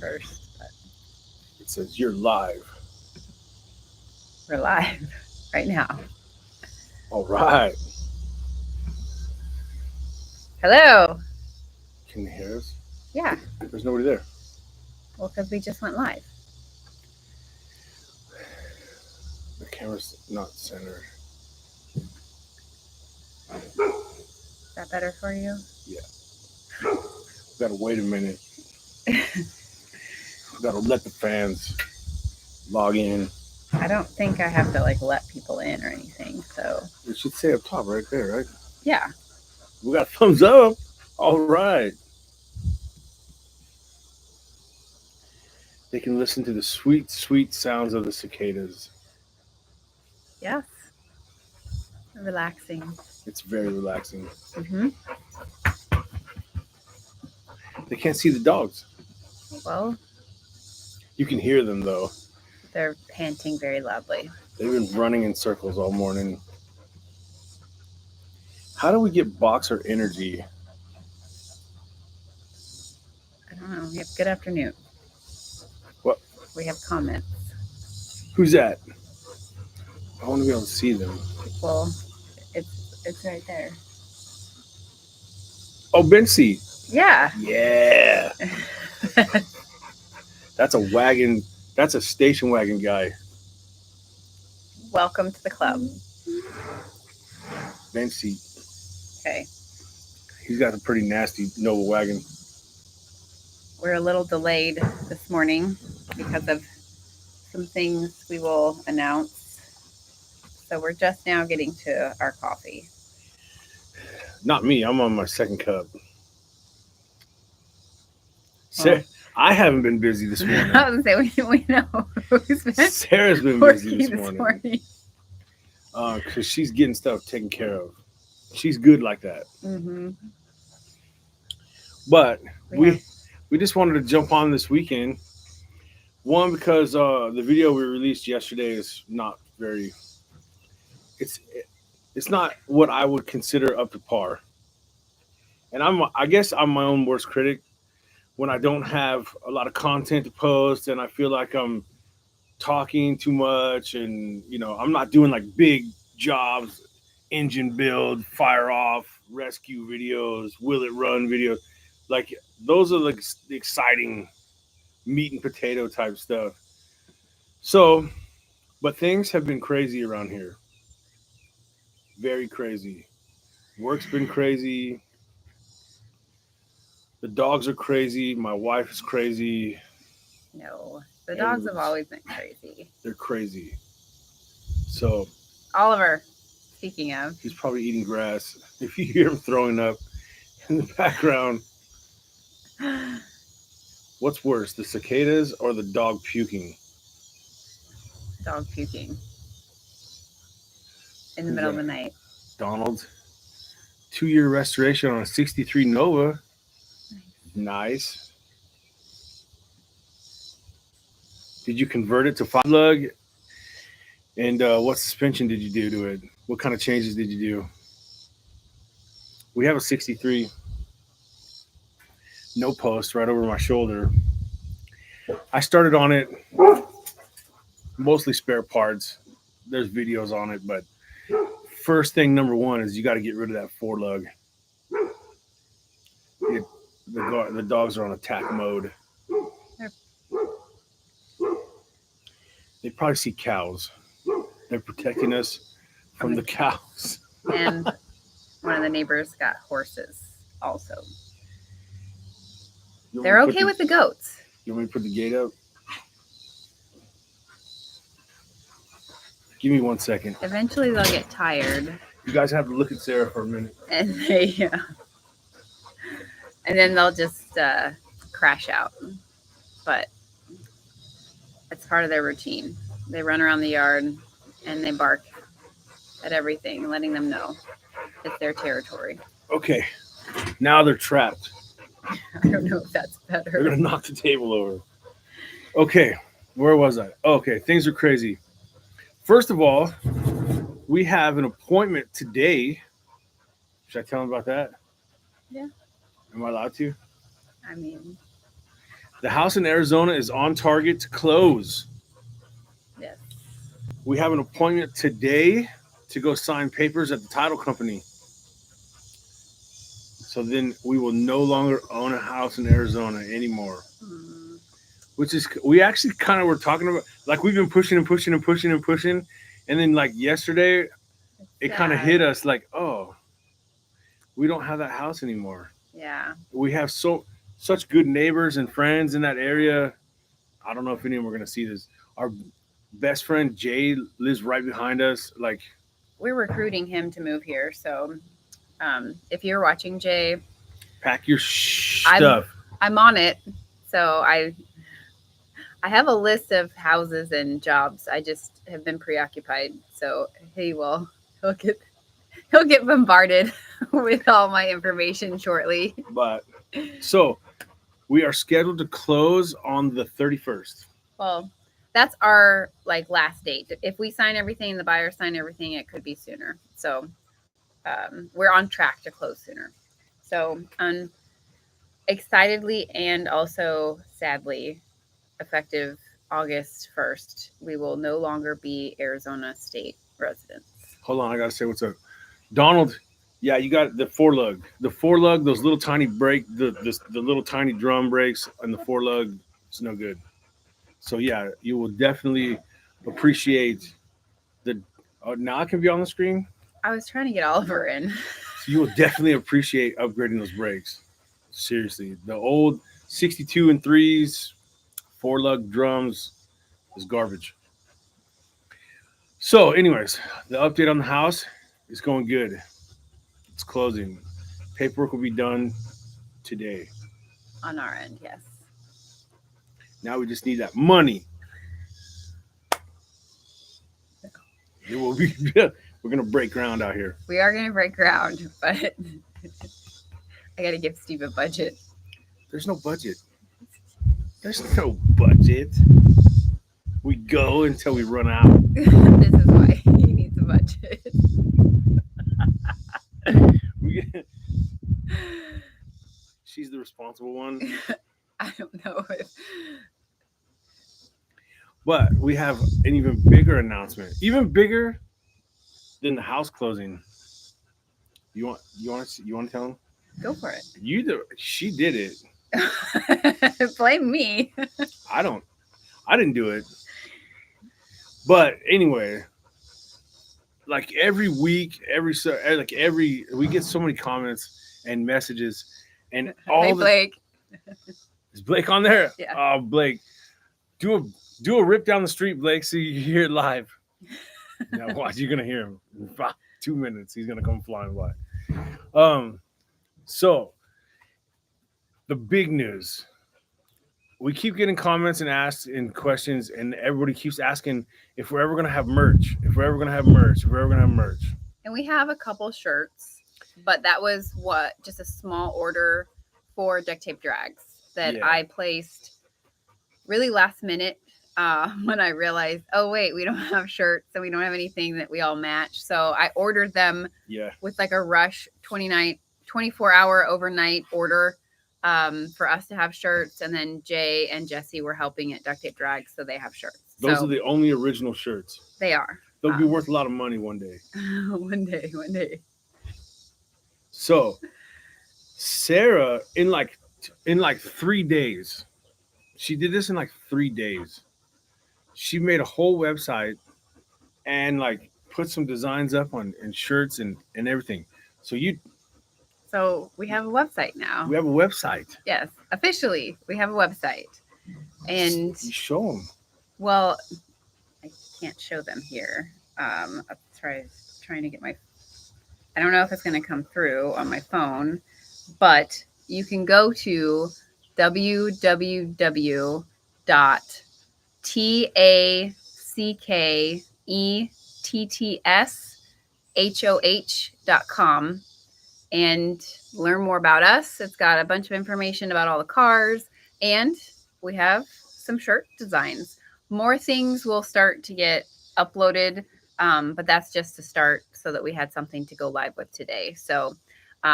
first, but It says you're live. we're live right now. All right. Hello. Can you hear us? Yeah. There's nobody there. Well, because we just went live. The camera's not centered. Is that better for you? Yeah. We gotta wait a minute. We gotta let the fans log in. I don't think I have to let people in or anything. So It should say up top right there, right? yeah. We got thumbs up. All right. They can listen to the sweet, sweet sounds of the cicadas. Yes. Relaxing. It's very relaxing. Mm-hmm. They can't see the dogs. Well, You can hear them though. they're panting very loudly. They've been running in circles all morning. How do we get boxer energy? I don't know. We have good afternoon. What? We have comments. Who's that? I want to be able to see them. Well, it's right there. Oh, Bency. Yeah. Yeah. That's a wagon. That's a station wagon guy. Welcome to the club. Bency. Okay. He's got a pretty nasty Nova wagon. We're a little delayed this morning because of some things we will announce. So we're just now getting to our coffee. Not me. I'm on my second cup. Well, I haven't been busy this morning. I was going to say, we know who's been Sarah's been busy working this morning. Because she's getting stuff taken care of. She's good like that. Mm-hmm. But we just wanted to jump on this weekend. One, because the video we released yesterday is not very. It's not what I would consider up to par. And I guess I'm my own worst critic when I don't have a lot of content to post and I feel like I'm talking too much and I'm not doing like big jobs, engine build, fire off, rescue videos, will it run videos. Like those are like the exciting meat and potato type stuff. So, but things have been crazy around here. Very crazy. Work's been crazy. The dogs are crazy. My wife is crazy. No, the dogs have always been crazy. They're crazy. So, Oliver, speaking of, he's probably eating grass. If you hear him throwing up in the background, what's worse, the cicadas or the dog puking? Dog puking in the middle of the night. Donald, 2-year restoration on a 63 Nova. Nice. Did you convert it to 5 lug? And what suspension did you do to it? What kind of changes did you do? We have a 63 no post right over my shoulder. I started on it mostly spare parts. There's videos on it, but first thing number one is you got to get rid of that 4 lug. The dogs are on attack mode. They probably see cows. They're protecting us from the cows. And one of the neighbors got horses also. They're okay with the goats. You want me to put the gate up? Give me 1 second. Eventually they'll get tired. You guys have to look at Sarah for a minute. And then they'll just crash out. But it's part of their routine. They run around the yard and they bark at everything, letting them know it's their territory. Okay, now they're trapped. I don't know if that's better. They're going to knock the table over. Okay, where was I? Okay, things are crazy. First of all, we have an appointment today. Should I tell them about that? Yeah. Am I allowed to? I mean, The house in Arizona is on target to close. Yes. We have an appointment today to go sign papers at the title company. So then we will no longer own a house in Arizona anymore. Mm, Which is, we actually kind of were talking about, like, we've been pushing and pushing and pushing and pushing. And then, like, yesterday, it kind of sad. hit us like, oh, we don't have that house anymore. Yeah. We have such good neighbors and friends in that area. I don't know if any of them are going to see this. Our best friend Jay lives right behind us. Like, We're recruiting him to move here. So if you're watching, Jay, pack your I'm stuff. I'm on it. So I have a list of houses and jobs. I just have been preoccupied. So he'll get bombarded with all my information shortly. But so we are scheduled to close on the 31st. Well, that's our like last date. If we sign everything, the buyer sign everything, it could be sooner. So we're on track to close sooner. So excitedly and also sadly, effective August 1st, we will no longer be Arizona state residents. Hold on, I gotta say what's up, Donald. Yeah, you got the four lug. The four lug, those little tiny brake, the little tiny drum brakes, and the four lug. It's no good. So yeah, you will definitely appreciate the. Oh, now I can be on the screen. I was trying to get Oliver in. So you will definitely appreciate upgrading those brakes. Seriously, the old 62 and threes, four lug drums is garbage. So, anyways, the update on the house is going good. It's closing. Paperwork will be done today. On our end, yes. Now we just need that money. It will be. We're gonna break ground out here. We are going to break ground, but I got to give Steve a budget. There's no budget. There's no budget. We go until we run out. This is why he needs a budget. We, she's the responsible one. I don't know if But we have an even bigger announcement. Even bigger than the house closing. You want to tell them? go for it. She did it. Blame me. I didn't do it. But anyway, like every week, we get so many comments and messages, and all Hey, the Blake. is Blake on there? Yeah. Oh, Blake, do a rip down the street, Blake, so you hear it live. Now watch, you're gonna hear him in about 2 minutes. He's gonna come flying by. So the big news. We keep getting comments and asked and questions, and everybody keeps asking if we're ever gonna have merch. If we're ever gonna have merch. If we're ever gonna have merch. And we have a couple shirts, but that was just a small order for duct tape drags that Yeah. I placed really last minute when I realized, oh wait, we don't have shirts and we don't have anything that we all match. So I ordered them Yeah. with like a rush 24-hour overnight order for us to have shirts. And then Jay and Jesse were helping at Duct Tape Drag, so they have shirts. Those So are the only original shirts. they are. They'll be worth a lot of money one day. One day. So Sarah, in like 3 days, she did this in like 3 days. She made a whole website and like put some designs up on and shirts and everything. So So we have a website now. we have a website. Yes, officially, we have a website. And You show them. well, I can't show them here. I'll trying to get my. I don't know if it's going to come through on my phone, but you can go to www.tackettshoh.com and learn more about us. It's got a bunch of information about all the cars, and we have some shirt designs. More things will start to get uploaded, but that's just to start so that we had something to go live with today. So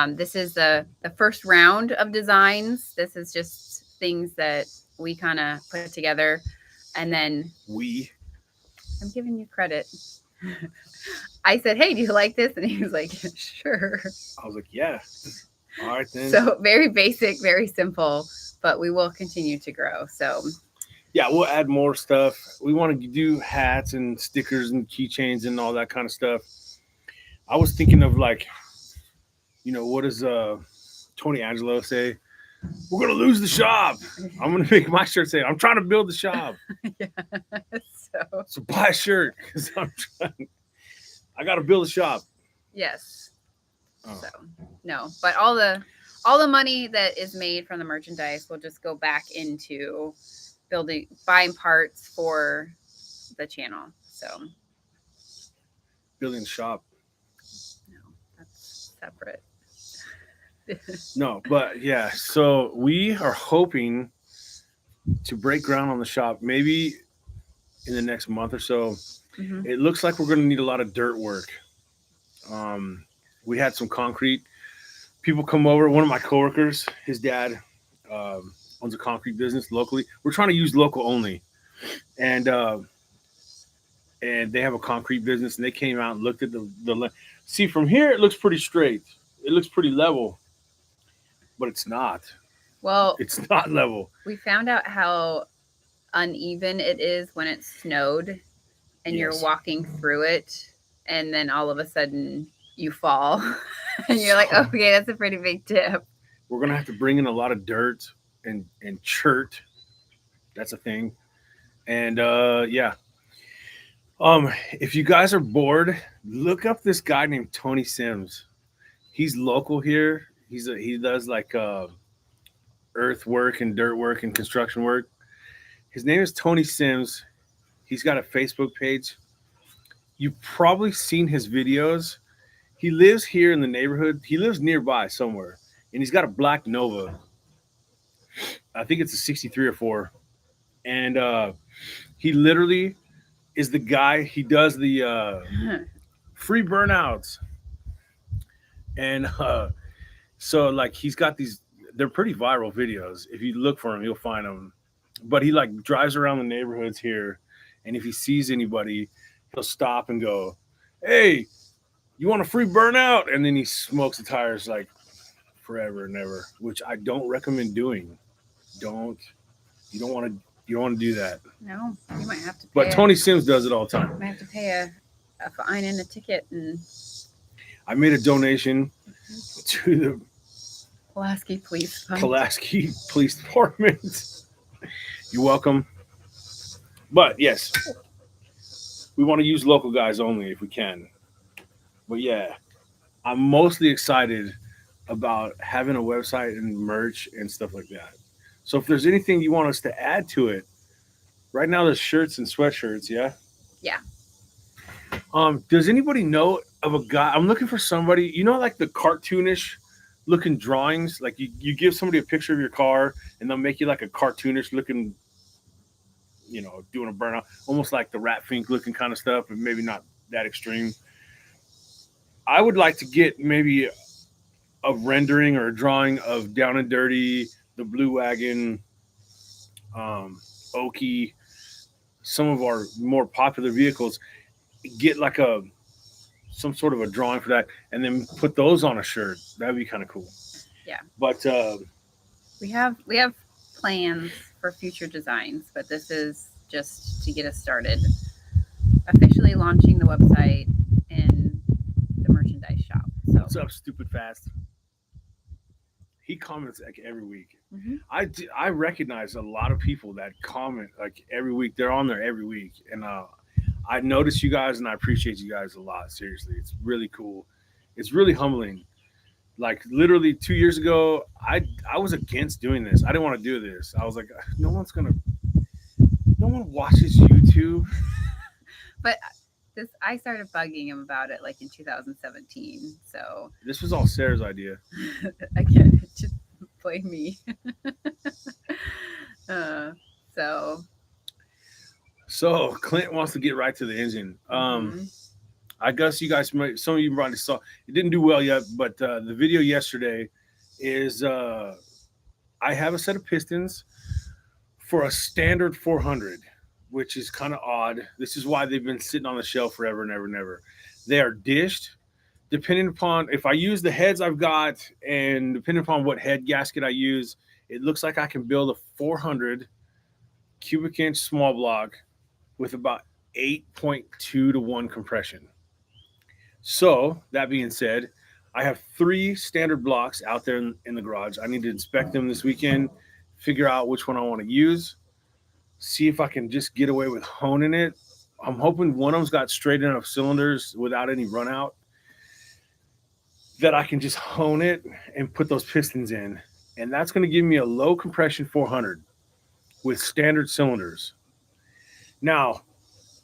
this is the first round of designs. This is just things that we kind of put together. And then I'm giving you credit. I said, hey, do you like this? And he was like, sure. I was like, yeah. All right, then. So very basic, very simple, but we will continue to grow. So yeah, we'll add more stuff. We want to do hats and stickers and keychains and all that kind of stuff. I was thinking of like, what does Tony Angelo say? We're gonna lose the shop. I'm gonna make my shirt say, I'm trying to build the shop. yeah. So buy a shirt because I gotta build a shop. Yes. Oh. So no, but all the money that is made from the merchandise will just go back into buying parts for the channel. So building a shop. No, that's separate. No, but yeah, so we are hoping to break ground on the shop maybe in the next month or so. Mm-hmm. It looks like we're going to need a lot of dirt work. We had some concrete people come over. One of my coworkers, his dad owns a concrete business locally. We're trying to use local only, and they have a concrete business. And they came out and looked at the. See, from here it looks pretty straight. It looks pretty level. But it's not. Well, it's not level. We found out how uneven it is when it snowed and you're walking through it, and then all of a sudden you fall and you're like, okay, that's a pretty big dip. We're going to have to bring in a lot of dirt and chert. That's a thing. And yeah. If you guys are bored, look up this guy named Tony Sims. He's local here. He does like earth work and dirt work and construction work. His name is Tony Sims. He's got a Facebook page. You've probably seen his videos. He lives here in the neighborhood. He lives nearby somewhere, and he's got a black Nova. I think it's a 63 or 4. And he literally is the guy. He does the free burnouts. And so like he's got these, they're pretty viral videos. If you look for him, you'll find them. But he like drives around the neighborhoods here, and if he sees anybody, he'll stop and go, hey, you want a free burnout? And then he smokes the tires like forever and ever, which I don't recommend doing. You don't want to do that. No, you might have to pay. But Tony Sims does it all the time. You might have to pay a fine and a ticket. And I made a donation to the Pulaski Police Department. You're welcome. But yes, we want to use local guys only if we can. But yeah, I'm mostly excited about having a website and merch and stuff like that. So if there's anything you want us to add to it, right now there's shirts and sweatshirts, yeah? Yeah. Does anybody know of a guy? I'm looking for somebody, like the cartoonish looking drawings. Like you give somebody a picture of your car and they'll make you like a cartoonish looking, doing a burnout, almost like the Rat Fink looking kind of stuff, but maybe not that extreme. I would like to get maybe a rendering or a drawing of Down and Dirty, the Blue Wagon, Okie, some of our more popular vehicles. Get like some sort of a drawing for that, and then put those on a shirt. That'd be kind of cool. Yeah. But we have plans for future designs, but this is just to get us started. Officially launching the website and the merchandise shop. So what's up, Stupid Fast? He comments like every week. Mm-hmm. I recognize a lot of people that comment like every week. They're on there every week, and I notice you guys, and I appreciate you guys a lot. Seriously, it's really cool. It's really humbling. Like literally 2 years ago, I was against doing this. I didn't want to do this. I was like, no one watches YouTube. But I started bugging him about it like in 2017. So this was all Sarah's idea. Again, just blame me. So Clint wants to get right to the engine. I guess you guys some of you probably saw it didn't do well yet, but the video yesterday is I have a set of pistons for a standard 400, which is kind of odd. This is why they've been sitting on the shelf forever and ever and ever. They are dished. Depending upon if I use the heads I've got and depending upon what head gasket I use, it looks like I can build a 400 cubic inch small block with about 8.2 to 1 compression. So, that being said, I have 3 standard blocks out there in the garage. I need to inspect them this weekend, figure out which one I want to use, see if I can just get away with honing it. I'm hoping one of them's got straight enough cylinders without any run out that I can just hone it and put those pistons in. And that's going to give me a low compression 400 with standard cylinders. Now,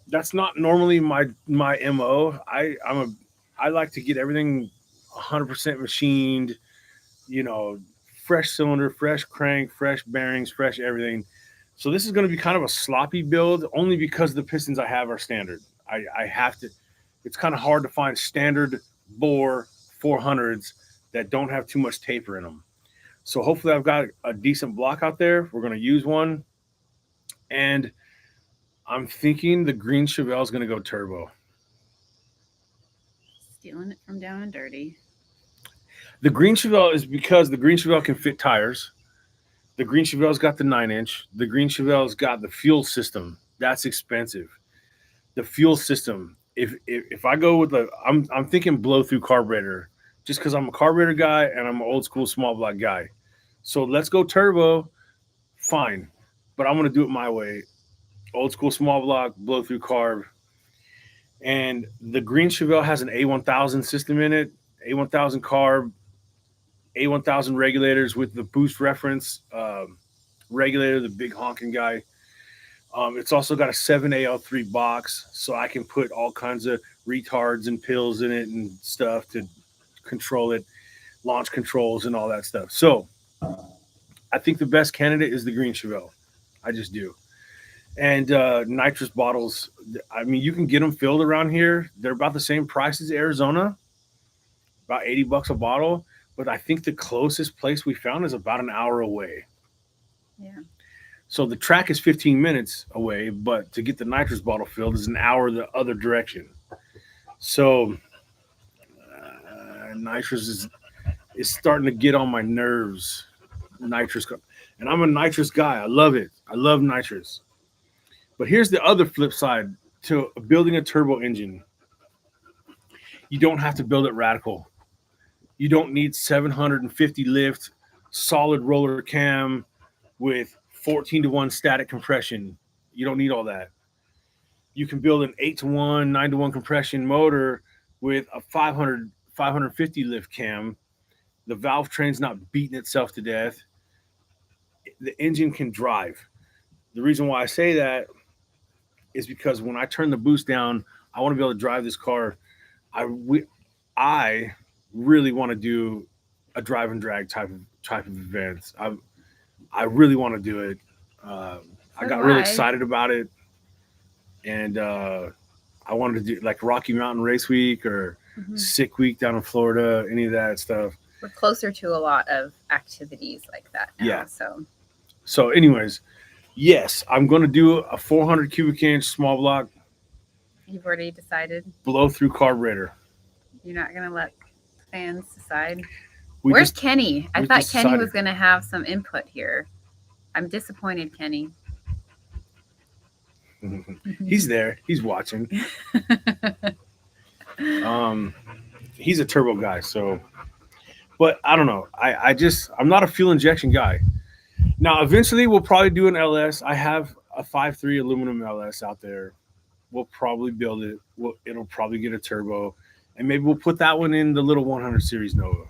that's not normally my MO. I like to get everything 100% machined, you know, fresh cylinder, fresh crank, fresh bearings, fresh everything. So this is going to be kind of a sloppy build only because the pistons I have are standard. I have to, it's kind of hard to find standard bore 400s that don't have too much taper in them. So hopefully I've got a decent block out there. We're going to use one. And I'm thinking the green Chevelle is going to go turbo. Stealing it from down and dirty. The green Chevelle is because the green Chevelle can fit tires. The green Chevelle's got the 9-inch. The green Chevelle's got the fuel system. That's expensive. The fuel system. If I go with I'm thinking blow through carburetor, just because I'm a carburetor guy and I'm an old school small block guy. So let's go turbo. Fine, but I'm gonna do it my way. Old school small block, blow through carb. And the green Chevelle has an A1000 system in it. A1000 carb, A1000 regulators with the boost reference regulator, the big honking guy. It's also got a 7AL3 box, so I can put all kinds of retards and pills in it and stuff to control it, launch controls and all that stuff. So I think the best candidate is the green Chevelle. I just do. And nitrous bottles, I mean, you can get them filled around here. They're about the same price as Arizona, about $80 a bottle. But I think the closest place we found is about an hour away. Yeah. So the track is 15 minutes away, but to get the nitrous bottle filled is an hour the other direction. So nitrous is starting to get on my nerves. Nitrous, and I'm a nitrous guy. I love it. I love nitrous. But here's the other flip side to building a turbo engine. You don't have to build it radical. You don't need 750 lift, solid roller cam with 14 to 1 static compression. You don't need all that. You can build an 8 to 1, 9 to 1 compression motor with a 550 lift cam. The valve train's not beating itself to death. The engine can drive. The reason why I say that is because when I turn the boost down, I want to be able to drive this car. I really want to do a drive and drag type of events. I really want to do it. I got really excited about it, and I wanted to do like Rocky Mountain Race Week or Sick Week down in Florida, any of that stuff. We're closer to a lot of activities like that now. Yeah. So anyways, yes, I'm going to do a 400 cubic inch small block. You've already decided? Blow through carburetor. You're not going to let fans decide? Where's Kenny? I thought Kenny was going to have some input here. I'm disappointed, Kenny. He's there. He's watching. He's a turbo guy, so. But I don't know. I'm not a fuel injection guy. Now, eventually, we'll probably do an LS. I have a 5.3 aluminum LS out there. We'll probably build it. It'll probably get a turbo. And maybe we'll put that one in the little 100 series Nova.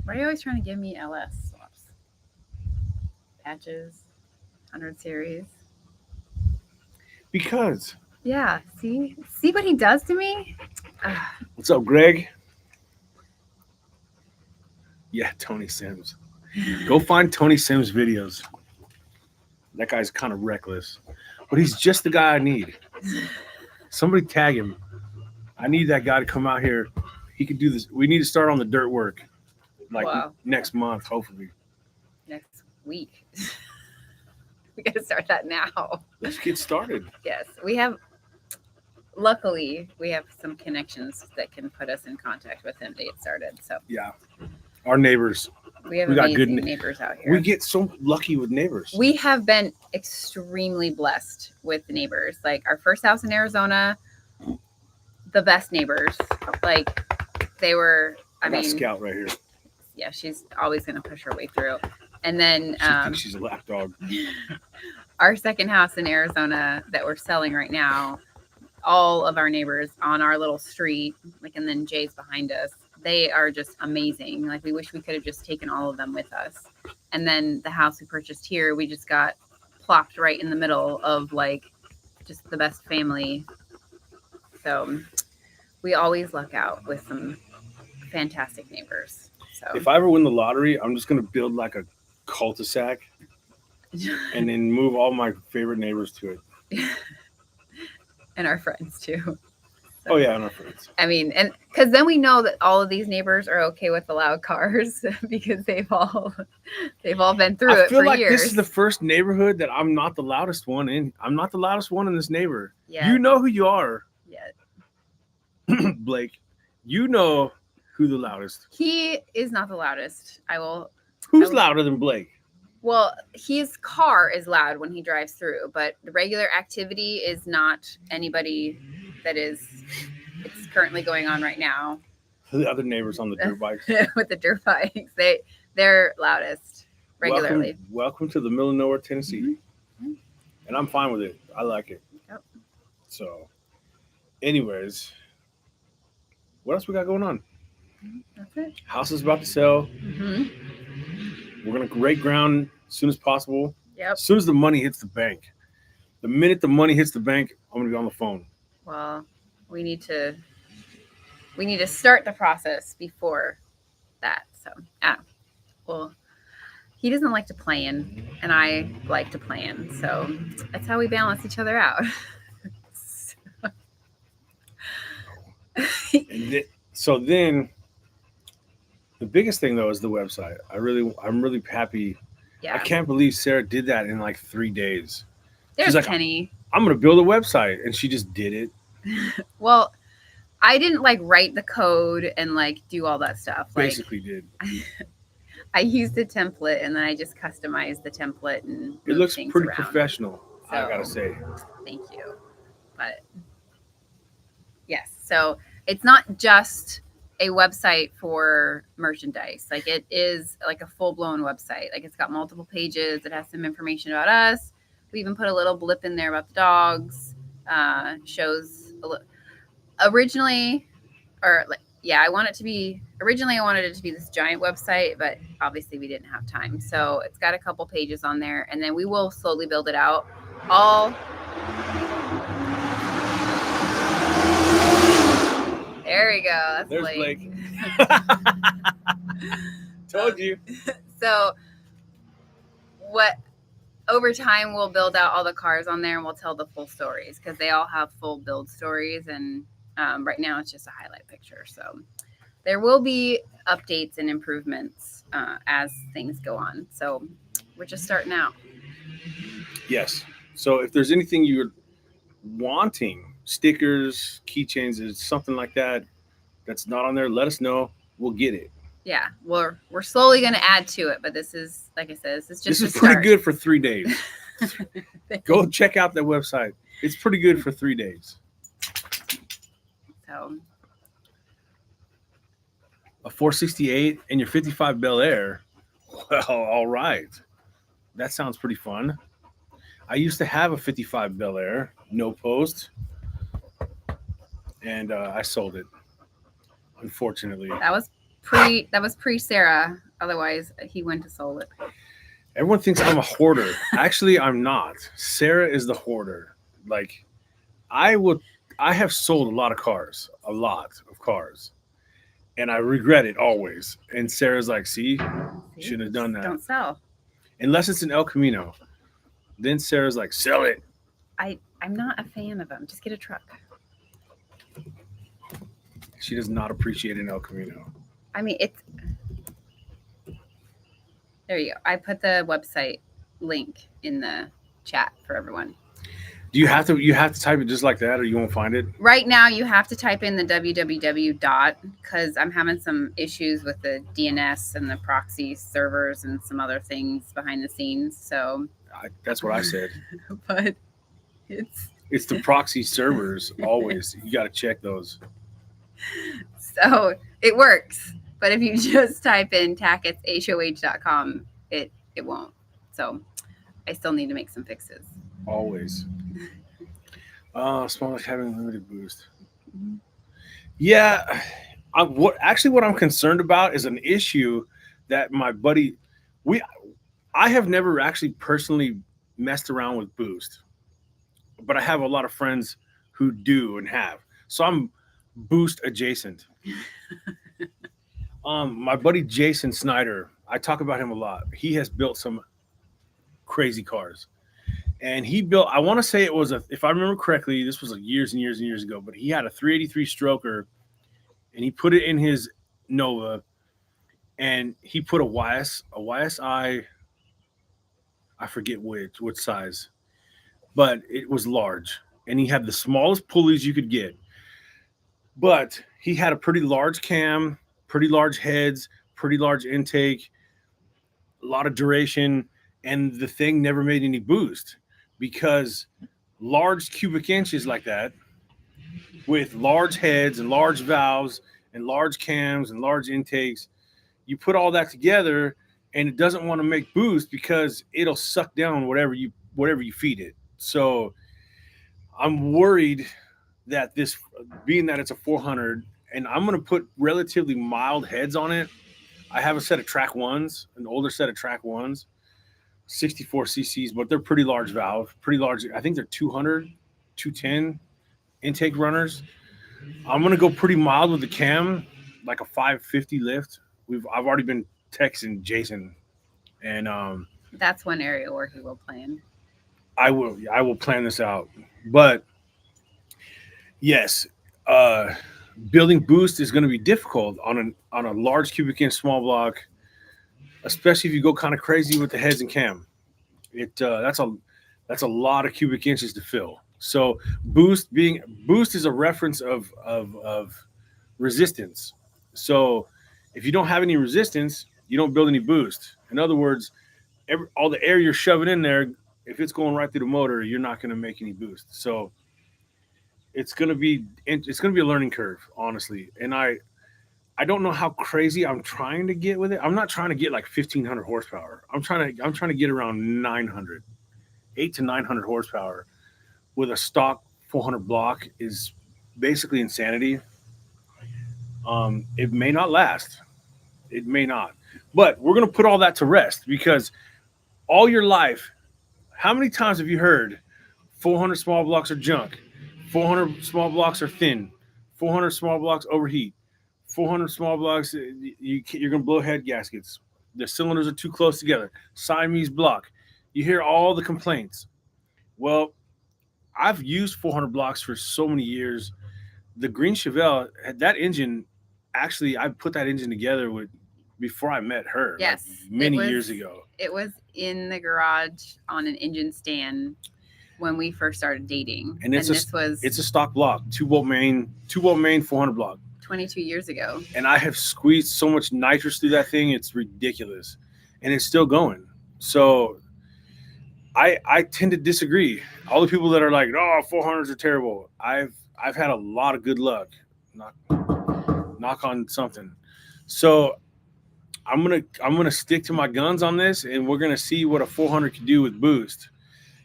Why are you always trying to give me LS swaps? Patches, 100 series. Because. Yeah, see what he does to me? What's up, Greg? Yeah, Tony Sims. Go find Tony Sims videos. That guy's kind of reckless. But he's just the guy I need. Somebody tag him. I need that guy to come out here. He could do this. We need to start on the dirt work. Next month, hopefully. Next week. We got to start that now. Let's get started. Yes, luckily, we have some connections that can put us in contact with him to get started. So Yeah. Our neighbors. we have We got good amazing neighbors out here. We get so lucky with neighbors. We have been extremely blessed with neighbors. Like our first house in Arizona, the best neighbors. Like they were, I got mean, Scout right here. yeah, she's always going to push her way through. And then She thinks she's a lap dog. our second house in Arizona that we're selling right now, all of our neighbors on our little street, like, and then Jay's behind us, they are just amazing. Like we wish we could have just taken all of them with us. And then the house we purchased here, we just got plopped right in the middle of like just the best family. So we always luck out with some fantastic neighbors. So If I ever win the lottery, I'm just gonna build like a cul-de-sac and then move all my favorite neighbors to it. and our friends too. So, Oh yeah, and our friends. I mean, and because then we know that all of these neighbors are okay with the loud cars because they've all been through I it feel for like years. this is the first neighborhood that I'm not the loudest one in. I'm not the loudest one in this neighbor. Yeah. You know who you are, Yeah. Blake. You know who the loudest. He is not the loudest. Who's louder than Blake? Well, his car is loud when he drives through, but the regular activity is not anybody that is. It's currently going on right now. The other neighbors on the dirt bikes. With the dirt bikes, they're loudest regularly. Welcome to the middle of nowhere, Tennessee. Mm-hmm. And I'm fine with it. I like it. Yep. So, anyways, what else we got going on? That's it. House is about to sell. Mm-hmm. We're gonna break ground as soon as possible. Yep. As soon as the money hits the bank. The minute the money hits the bank, I'm gonna be on the phone. Well, we need to start the process before that. So, well, he doesn't like to plan, and I like to plan. So that's how we balance each other out. So then, the biggest thing though is the website. I'm really happy. Yeah. I can't believe Sarah did that in like 3 days. There's She's like, Penny. I'm gonna build a website, and she just did it. Well, I didn't like write the code and like do all that stuff. Basically did. I used a template and then I just customized the template and It looks things pretty around. professional, So, I gotta say. Thank you. But yes, so it's not just a website for merchandise. Like it is like a full-blown website. Like it's got multiple pages. It has some information about us. We even put a little blip in there about the dogs. Shows originally, or like, yeah, I wanted it to be this giant website, but obviously we didn't have time. So it's got a couple pages on there, and then we will slowly build it out. There we go. That's There's Blake. Told you. So what over time we'll build out all the cars on there and we'll tell the full stories because they all have full build stories, and right now it's just a highlight picture. So there will be updates and improvements as things go on. So we're just starting out. Yes. So if there's anything you're wanting, stickers, keychains, something like that that's not on there, let us know. We'll get it. Yeah, we're slowly going to add to it, but this is, like I said, this is pretty good for 3 days. Go check out that website. It's pretty good for 3 days. So a 468 and your 55 Bel Air. Well, all right. That sounds pretty fun. I used to have a 55 Bel Air, no post, and I sold it. Unfortunately, that was pre Sarah. Otherwise, he went to sold it. Everyone thinks I'm a hoarder. Actually, I'm not. Sarah is the hoarder. Like, I have sold a lot of cars, and I regret it always. And Sarah's like, see, shouldn't have done that. Don't sell. Unless it's an El Camino. Then Sarah's like, sell it. I'm not a fan of them. Just get a truck. She does not appreciate an El Camino. I mean, there you go. I put the website link in the chat for everyone. Do you have to type it just like that, or you won't find it? Right now, you have to type in the www dot because I'm having some issues with the DNS and the proxy servers and some other things behind the scenes. So That's what I said. but It's the proxy servers always. You got to check those. So it works. But if you just type in tacketts.hoh.com, it won't. So I still need to make some fixes. Always. Small like having limited boost. Yeah. What I'm concerned about is an issue that my buddy I have never actually personally messed around with boost, but I have a lot of friends who do and have. So I'm boost adjacent. My buddy Jason Snyder, I talk about him a lot. He has built some crazy cars. And he built, I want to say it was if I remember correctly, this was like years and years and years ago, but he had a 383 stroker and he put it in his Nova and he put a YSI, I forget which size, but it was large. And he had the smallest pulleys you could get. But he had a pretty large cam, pretty large heads, pretty large intake, a lot of duration, and the thing never made any boost because large cubic inches like that with large heads and large valves and large cams and large intakes, you put all that together and it doesn't want to make boost because it'll suck down whatever you feed it. So I'm worried that this, being that it's a 400 and I'm going to put relatively mild heads on it. I have a set of track ones, an older set of track ones, 64 cc's, but they're pretty large valve, pretty large. I think they're 200, 210 intake runners. I'm going to go pretty mild with the cam, like a 550 lift. I've already been texting Jason, and that's one area where he will plan. I will plan this out. But yes, building boost is going to be difficult on a large cubic inch small block, especially if you go kind of crazy with the heads and cam. That's a lot of cubic inches to fill. So boost is a reference of resistance. So if you don't have any resistance, you don't build any boost. In other words, all the air you're shoving in there, if it's going right through the motor, you're not going to make any boost. So it's going to be a learning curve, honestly. And I don't know how crazy I'm trying to get with it. I'm not trying to get like 1,500 horsepower. I'm trying to get around 900, 800 to 900 horsepower with a stock 400 block is basically insanity. It may not last. It may not. But we're going to put all that to rest because all your life, how many times have you heard 400 small blocks are junk, 400 small blocks are thin, 400 small blocks overheat, 400 small blocks, you're going to blow head gaskets. The cylinders are too close together. Siamese block. You hear all the complaints. Well, I've used 400 blocks for so many years. The Green Chevelle, that engine, actually, I put that engine together before I met her. Yes. Like many years ago. It was in the garage on an engine stand when we first started dating. And it's a stock block, 2-bolt main, 400 block. 22 years ago. And I have squeezed so much nitrous through that thing, it's ridiculous. And it's still going. So I tend to disagree. All the people that are like, oh, 400s are terrible. I've had a lot of good luck. Knock on something. So I'm gonna stick to my guns on this, and we're gonna see what a 400 can do with boost.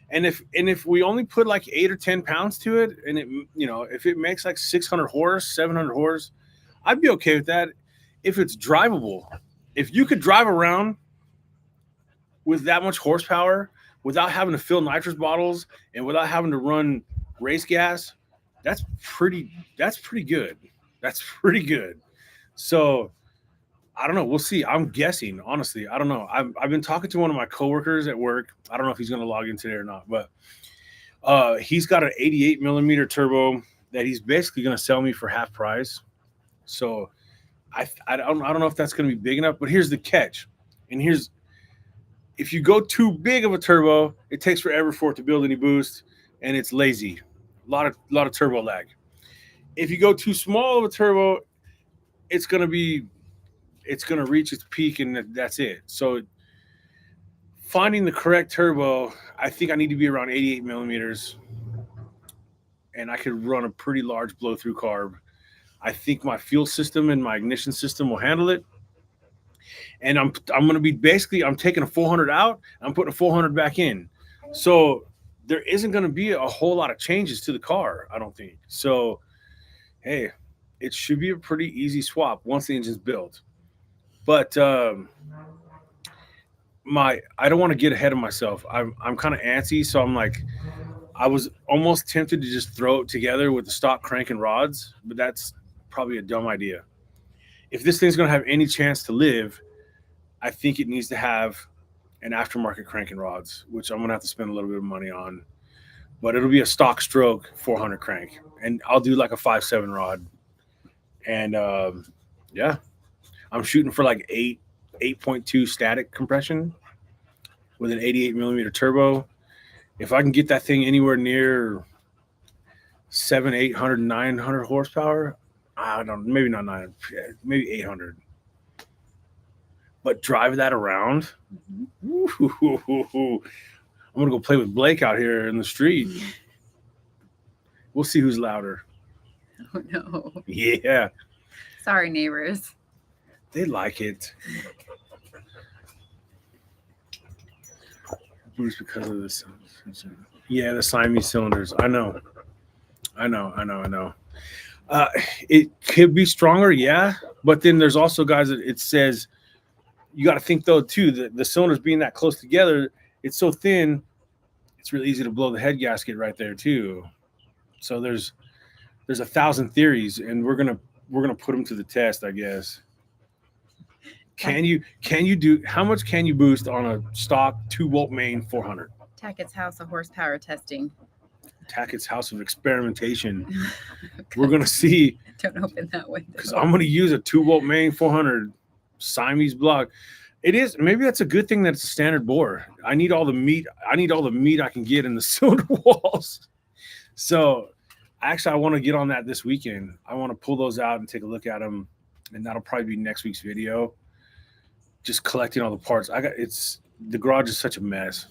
And if we only put like 8 or 10 pounds to it, and if it makes like 600 horse, 700 horse, I'd be okay with that. If it's drivable, if you could drive around with that much horsepower without having to fill nitrous bottles and without having to run race gas, that's pretty good. That's pretty good. So I don't know. We'll see. I'm guessing, honestly. I don't know. I've been talking to one of my coworkers at work. I don't know if he's going to log in today or not, but he's got an 88 millimeter turbo that he's basically going to sell me for half price. So I don't know if that's going to be big enough, but here's the catch. And If you go too big of a turbo, it takes forever for it to build any boost, and it's lazy. A lot of turbo lag. If you go too small of a turbo, it's gonna be it's gonna reach its peak, and that's it. So finding the correct turbo, I think I need to be around 88 millimeters, and I could run a pretty large blow through carb. I think my fuel system and my ignition system will handle it. And I'm going to be basically I'm taking a 400 out, I'm putting a 400 back in. So there isn't going to be a whole lot of changes to the car, I don't think. So hey, it should be a pretty easy swap once the engine's built. But my I don't want to get ahead of myself. I'm kind of antsy, so I'm like I was almost tempted to just throw it together with the stock crank and rods, but that's probably a dumb idea. If this thing's going to have any chance to live, I think it needs to have an aftermarket crank and rods, which I'm going to have to spend a little bit of money on. But it'll be a stock stroke 400 crank, and I'll do like a 5.7 rod. And yeah, I'm shooting for like 8.2 static compression with an 88 millimeter turbo. If I can get that thing anywhere near 700, 800, 900 horsepower, I don't know, maybe not 900, maybe 800. But drive that around. I'm gonna go play with Blake out here in the street. We'll see who's louder. Oh no. Yeah. Sorry, neighbors. They like it. Boost because of this. Yeah, the Siamese cylinders. I know. It could be stronger, yeah. But then there's also guys that it says you got to think though too that the cylinders being that close together, it's so thin, it's really easy to blow the head gasket right there too. So there's 1,000 theories, and we're gonna put them to the test, I guess. Can you do how much can you boost on a stock 2-volt main 400? Tacketts House of Horsepower Testing. Tacketts House of Experimentation. We're gonna see. Don't open that window. Because I'm gonna use a 2-volt main 400 Siamese block. It is maybe that's a good thing that it's a standard bore. I need all the meat I can get in the cylinder walls. So actually I want to get on that this weekend. I want to pull those out and take a look at them, and that'll probably be next week's video. Just collecting all the parts. The garage is such a mess.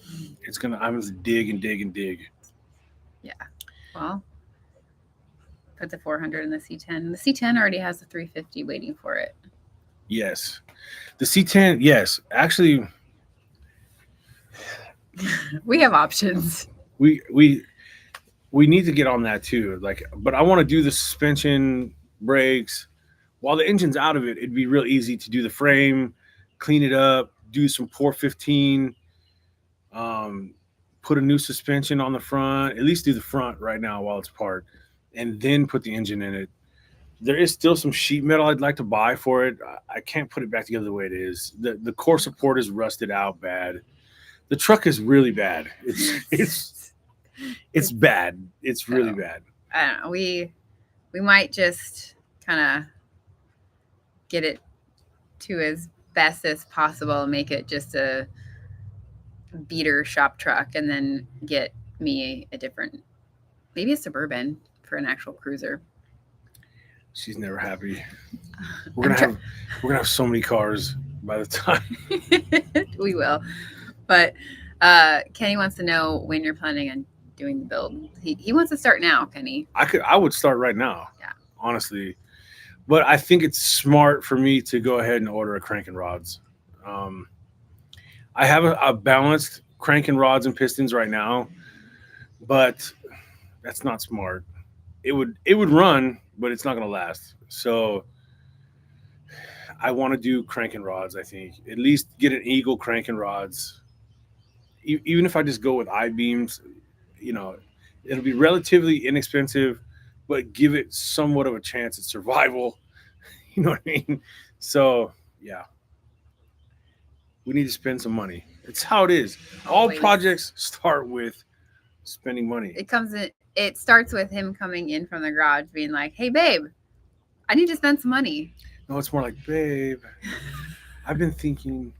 I'm gonna dig and dig and dig. Yeah. Well, put the 400 in the C10. The C10 already has the 350 waiting for it. Yes. The C10, yes. Actually, we have options. We need to get on that too. But I want to do the suspension, brakes. While the engine's out of it, it'd be real easy to do the frame, clean it up, do some pour 15, put a new suspension on the front, at least do the front right now while it's parked, and then put the engine in it. There is still some sheet metal I'd like to buy for it. I can't put it back together the way it is. The core support is rusted out bad. The truck is really bad. It's bad. It's really bad. I don't know. We might just kind of get it to as best as possible and make it just a beater shop truck, and then get me maybe a Suburban for an actual cruiser. She's never happy. We're gonna have so many cars by the time. We will. But Kenny wants to know when you're planning on doing the build. He wants to start now, Kenny. I would start right now. Yeah. Honestly. But I think it's smart for me to go ahead and order a crank and rods. I have a balanced crank and rods and pistons right now, but that's not smart. It would run, but it's not going to last. So I want to do crank and rods. I think at least get an Eagle crank and rods. Even if I just go with I-beams, it'll be relatively inexpensive, but give it somewhat of a chance at survival. You know what I mean? So yeah, we need to spend some money. It's how it is. All projects start with spending money. It starts with him coming in from the garage being like, "Hey babe, I need to spend some money." No, it's more like, "Babe, I've been thinking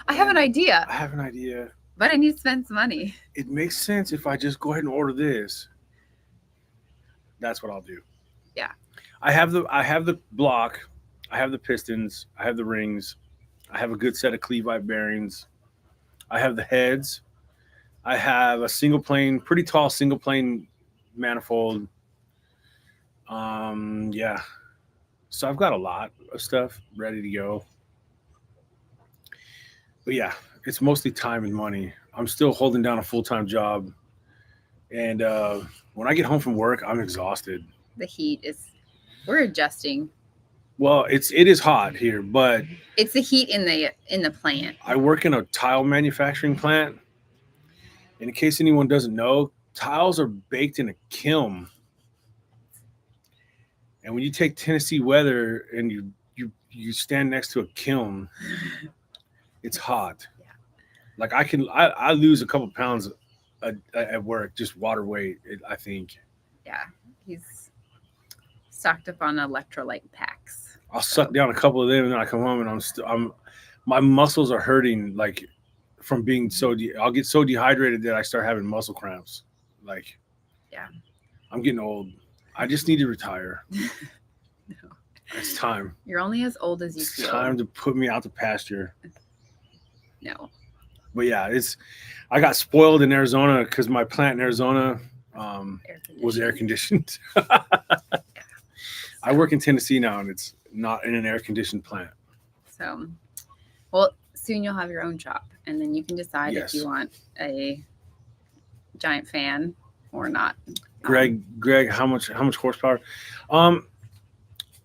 I have an idea, I have an idea. but I need to spend some money. It makes sense if I just go ahead and order this. That's what I'll do. Yeah. I have the block, I have the pistons, I have the rings, I have a good set of cleavite bearings, I have the heads, I have a single plane, pretty tall single plane manifold. Yeah. So I've got a lot of stuff ready to go. But yeah, it's mostly time and money. I'm still holding down a full time job, and when I get home from work, I'm exhausted. The heat is, we're adjusting. Well, it is hot here, but It's the heat in the plant. I work in a tile manufacturing plant. And in case anyone doesn't know, tiles are baked in a kiln. And when you take Tennessee weather and you stand next to a kiln, it's hot. Yeah. Like I lose a couple pounds at work, just water weight. I think Yeah. He's stocked up on electrolyte packs. I'll suck down a couple of them, and then I come home and I'm my muscles are hurting like from being I'll get so dehydrated that I start having muscle cramps. Like, Yeah. I'm getting old. I just need to retire. No. It's time. You're only as old as you It's feel. time to put me out to pasture. No. But yeah, I got spoiled in Arizona because my plant in Arizona was air conditioned. I work in Tennessee now, and it's not in an air conditioned plant. So, well, soon you'll have your own shop, and then you can decide Yes. if you want a giant fan or not. Greg, how much horsepower?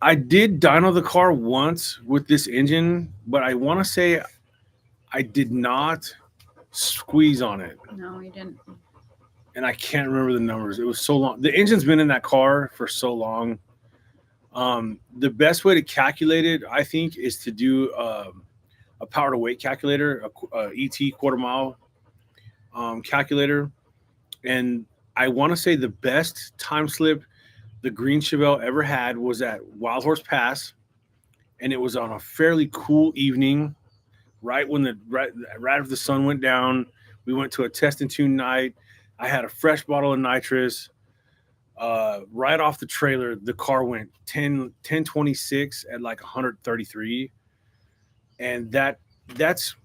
I did dyno the car once with this engine, but I want to say I did not squeeze on it, No, you didn't. and I can't remember the numbers. It was so long. The engine's been in that car for so long. The best way to calculate it, I think, is to do a power to weight calculator, a ET quarter mile calculator, and I want to say the best time slip the Green Chevelle ever had was at Wild Horse Pass, and it was on a fairly cool evening, right when right after the sun went down. We went to a test and tune night. I had a fresh bottle of nitrous. Right off the trailer, the car went 1026 at like 133, and that's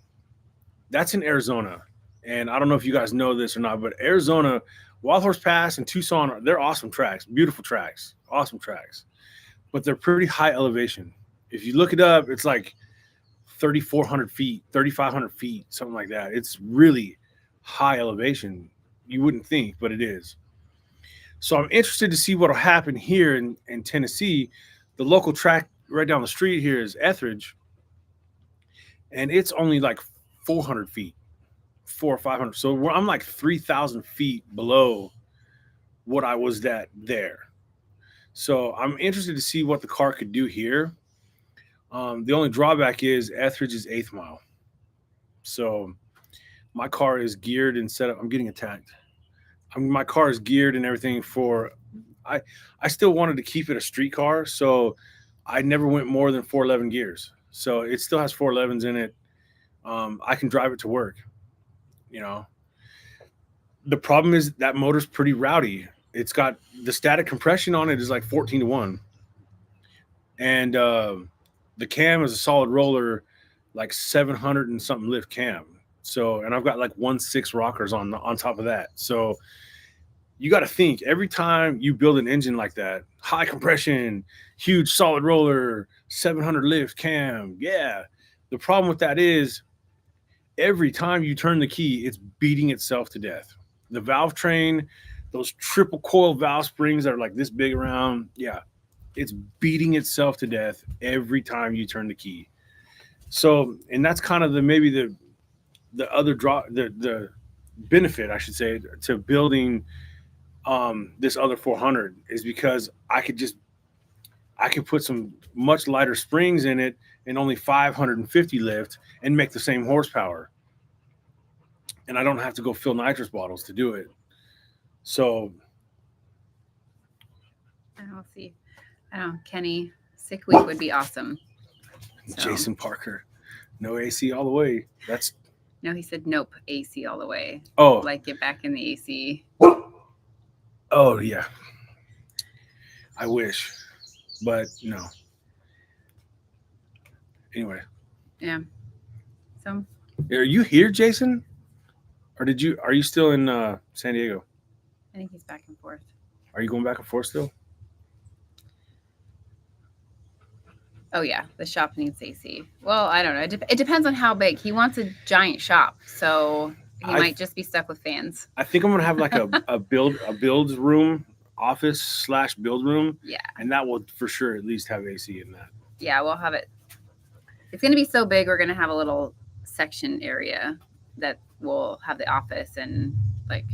in Arizona. And I don't know if you guys know this or not, but Arizona, Wild Horse Pass and Tucson, they're awesome tracks, beautiful tracks, awesome tracks, but they're pretty high elevation. If you look it up, it's like 3,400 feet, 3,500 feet, something like that. It's really high elevation. You wouldn't think, but it is. So I'm interested to see what will happen here in Tennessee. The local track right down the street here is Etheridge, and it's only like 400 feet, 400 or 500. So I'm like 3,000 feet below what I was at there. So I'm interested to see what the car could do here. The only drawback is Etheridge is 8th mile. So my car is geared and set up. I'm getting attacked. My car is geared and everything for. I still wanted to keep it a street car, so I never went more than 411 gears. So it still has 411s in it. I can drive it to work. You know, the problem is that motor's pretty rowdy. It's got the static compression on it is like 14-1, and the cam is a solid roller, like 700 and something lift cam. So, and I've got like 1.6 rockers on top of that. So you got to think every time you build an engine like that, high compression, huge solid roller, 700 lift cam. Yeah. The problem with that is every time you turn the key, it's beating itself to death. The valve train, those triple coil valve springs that are like this big around. Yeah. It's beating itself to death every time you turn the key. So, and that's kind of the other the benefit, I should say, to building this other 400 is because I could put some much lighter springs in it and only 550 lift and make the same horsepower, and I don't have to go fill nitrous bottles to do it. So I don't see. I don't know. Kenny, sick week would be awesome. So, Jason Parker, No AC all the way. That's No, he said nope, AC all the way. oh Like get back in the AC. oh yeah. I wish, but no. Anyway, Yeah. So are you here, Jason? Or are you still in San Diego? I think he's back and forth. Are you going back and forth still? Oh yeah, the shop needs AC. Well, I don't know. It depends on how big. He wants a giant shop, so he I might just be stuck with fans. I think I'm gonna have like a build room, office/build room, Yeah, and that will for sure at least have AC in that. yeah, we'll have it. It's gonna be so big. We're gonna have a little section area that will have the office and like.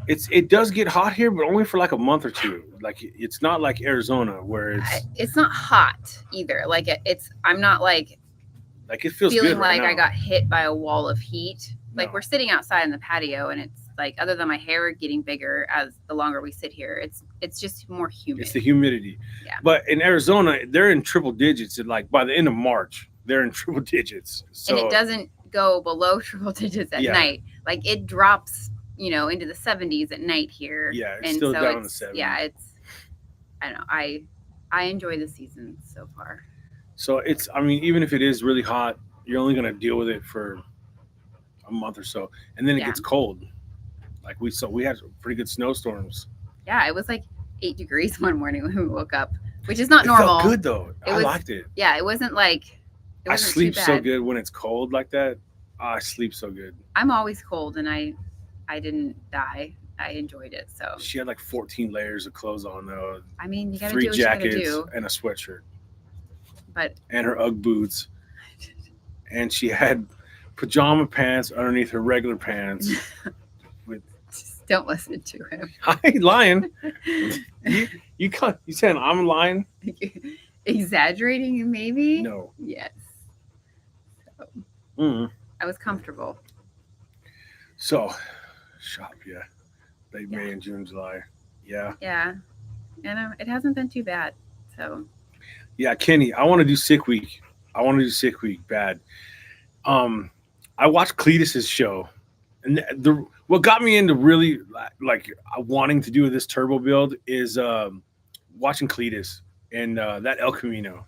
It does get hot here, but only for like a month or two. Like it's not like Arizona where It's not hot either. Like it's. I'm not like like it feels feeling good right like I now. got hit by a wall of heat. Like No. we're sitting outside in the patio, and it's like other than my hair getting bigger as the longer we sit here, it's just more humid. It's the humidity. Yeah. But in Arizona, they're in triple digits. And like by the end of March, they're in triple digits. So And it doesn't go below triple digits at Yeah. night. Like it drops, into the 70s at night here. yeah, it's and still so down in the 70s. Yeah, I don't know. I enjoy the season so far. So I mean, even if it is really hot, you're only gonna deal with it for a month or so, and then it Yeah. gets cold. Like we had pretty good snowstorms. Yeah, it was like 8 degrees one morning when we woke up, which is not It normal. felt good though. It I was- liked it. Yeah, it wasn't like it I wasn't sleep too bad. so good when it's cold like that. I sleep so good. I'm always cold, and I didn't die. I enjoyed it. So She had like 14 layers of clothes on though, I mean, you gotta 3 do what you gotta jackets do. and a sweatshirt But and her UGG boots, and she had pajama pants underneath her regular pants. just don't listen to him. I ain't lying. You saying I'm lying? Exaggerating, maybe. No. Yes, Mm. I was comfortable. So, shop, yeah. Late Yeah. May and June, July. Yeah. Yeah, and it hasn't been too bad. So Yeah, Kenny, I want to do Sick Week. Bad. I watched Cletus's show, and what got me into really like wanting to do this turbo build is watching Cletus and that El Camino.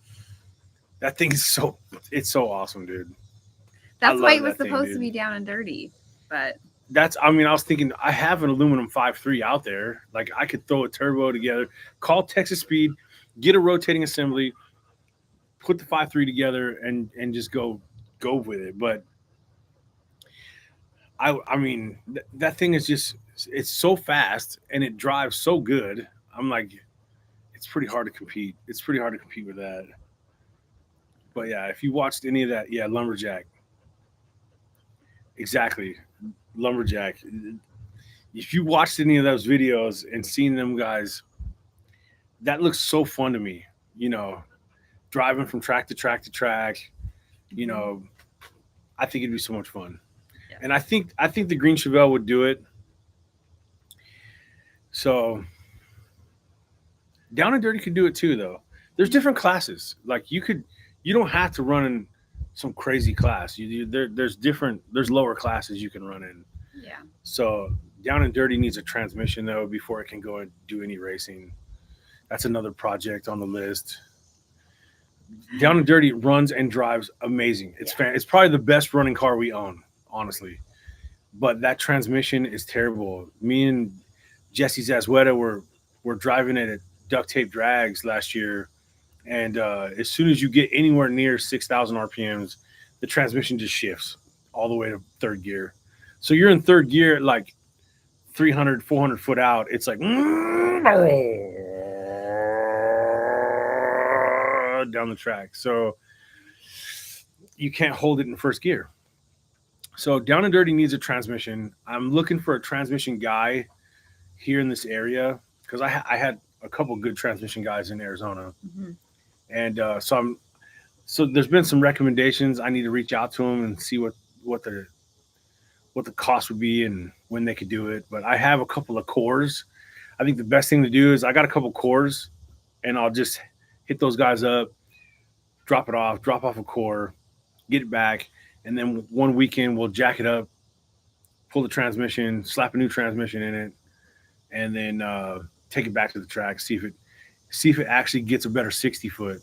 That thing is it's so awesome, dude. that's love why it was that thing, supposed to dude. be down and dirty. But I was thinking I have an aluminum 5.3 out there. Like I could throw a turbo together, call Texas Speed, get a rotating assembly, put the 5.3 together, and just go with it. But I mean that thing is just it's so fast and it drives so good. I'm like, it's pretty hard to compete. It's pretty hard to compete with that. But yeah, if you watched any of that, yeah, Lumberjack. Exactly. Lumberjack. If you watched any of those videos and seen them guys, that looks so fun to me. Driving from track to track to track. I think it'd be so much fun. Yeah. And I think the Green Chevelle would do it. So Down and Dirty could do it too, though. There's different classes. Like you don't have to run in some crazy class. There's lower classes you can run in. yeah, So Down and Dirty needs a transmission though before it can go and do any racing. That's another project on the list. Down and Dirty runs and drives amazing. It's probably the best running car we own, honestly. But that transmission is terrible. Me and Jesse Zazueta were driving it at Duct Tape Drags last year, and as soon as you get anywhere near 6,000 RPMs, the transmission just shifts all the way to third gear. So you're in third gear at like 300, 400 foot out. It's like down the track. So you can't hold it in first gear. So Down and Dirty needs a transmission. I'm looking for a transmission guy here in this area because I had a couple good transmission guys in Arizona, mm-hmm. and so there's been some recommendations. I need to reach out to them and see what the cost would be and when they could do it. But I have a couple of cores. I think the best thing to do is I got a couple cores, and I'll just hit those guys up, drop off a core, get it back, and then one weekend we'll jack it up, pull the transmission, slap a new transmission in it, and then take it back to the track, see if it actually gets a better 60 foot.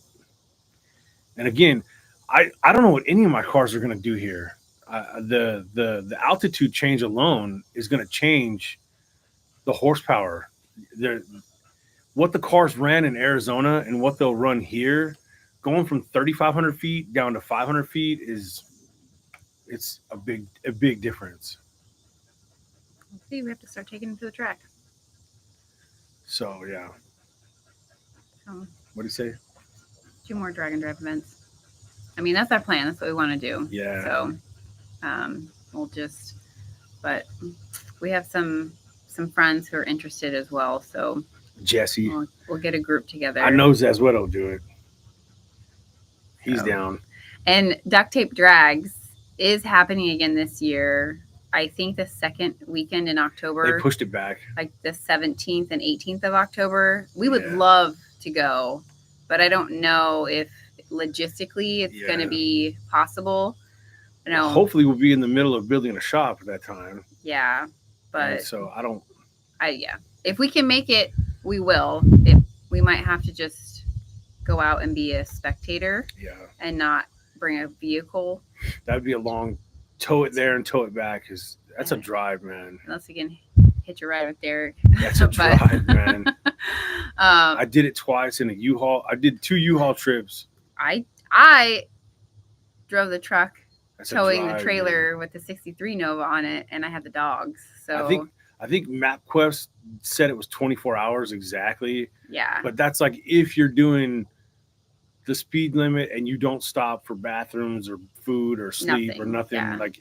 And again, I don't know what any of my cars are going to do here. The altitude change alone is going to change the horsepower. There, what the cars ran in Arizona and what they'll run here, going from 3,500 feet down to 500 feet it's a big difference. See, we have to start taking them to the track. So yeah, So, what do you say? 2 more drag and drive events. I mean, that's our plan. That's what we want to do. Yeah. So, we'll just, but we have some friends who are interested as well. So Jesse, we'll get a group together. I know Zazwet will do it. He's down. And Duct Tape Drags is happening again this year. I think the second weekend in October. They pushed it back. Like the 17th and 18th of October. We would love to go, but I don't know if logistically it's going to be possible. No. Hopefully we'll be in the middle of building a shop at that time. Yeah, but and so if we can make it, we will. We might have to just go out and be a spectator. Yeah. And not bring a vehicle. That'd be a long tow it there and tow it back, because that's a drive, man. Unless we can hitch a ride with Derek. That's a drive, man. I did it twice in a U-Haul. I did 2 U-Haul trips. I drove the truck towing the trailer, man, with the 63 Nova on it, and I had the dogs. So I think MapQuest said it was 24 hours exactly. Yeah. But that's like if you're doing the speed limit and you don't stop for bathrooms or food or sleep or nothing. Yeah. Like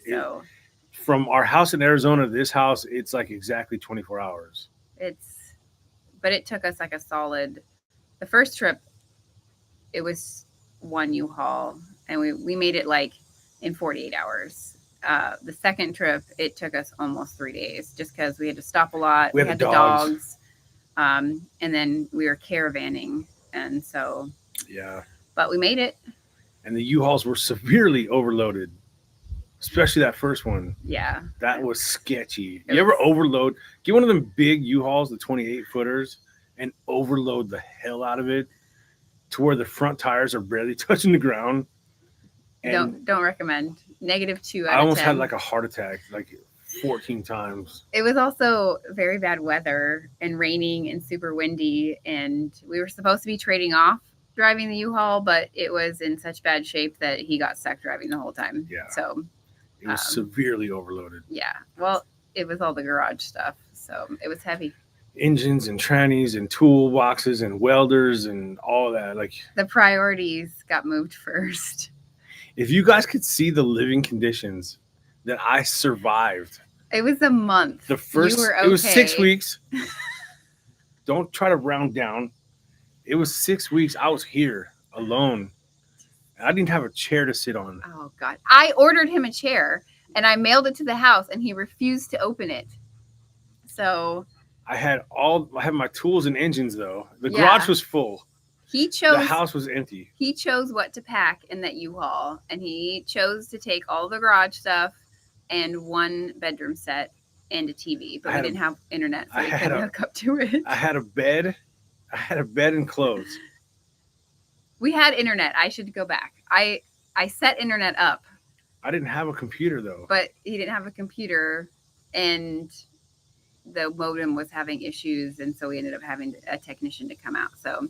from our house in Arizona to this house, it's like exactly 24 hours. But it took us like a solid, the first trip, it was 1 U-Haul, and we made it like in 48 hours. The second trip, it took us almost 3 days, just because we had to stop a lot. We had the dogs. And then we were caravanning. And so, but we made it. And the U-Hauls were severely overloaded, especially that first one. Yeah. That was sketchy. You ever overload? Get one of them big U-Hauls, the 28 footers, and overload the hell out of it to where the front tires are barely touching the ground. And don't recommend. -2 out of 10. I almost had like a heart attack, like 14 times. It was also very bad weather and raining and super windy, and we were supposed to be trading off driving the U-Haul, but it was in such bad shape that he got stuck driving the whole time. Yeah. So it was severely overloaded. Yeah. Well, it was all the garage stuff, so it was heavy. Engines and trannies and toolboxes and welders and all that. Like the priorities got moved first. If you guys could see the living conditions that I survived. It was a month. The first, it was 6 weeks. Don't try to round down. It was 6 weeks. I was here alone. I didn't have a chair to sit on. Oh, God. I ordered him a chair, and I mailed it to the house, and he refused to open it. So I had my tools and engines, though. The garage was full. The house was empty. He chose what to pack in that U-Haul, and he chose to take all the garage stuff and 1 bedroom set and a TV, but we didn't have internet, so we couldn't hook up to it. I had a bed. I had a bed and clothes. We had internet. I should go back. I set internet up. I didn't have a computer, though. But he didn't have a computer, and the modem was having issues, and so we ended up having a technician to come out. So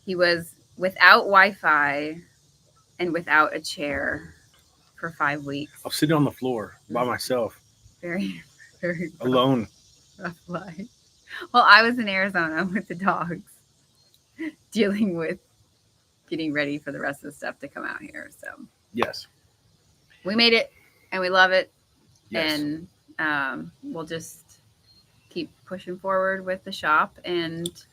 he was without Wi-Fi and without a chair for 5 weeks. I was sitting on the floor by myself. Very, very rough, alone. Rough life. Well, I was in Arizona with the dogs, dealing with getting ready for the rest of the stuff to come out here. So yes, we made it, and we love it. Yes. And we'll just keep pushing forward with the shop, and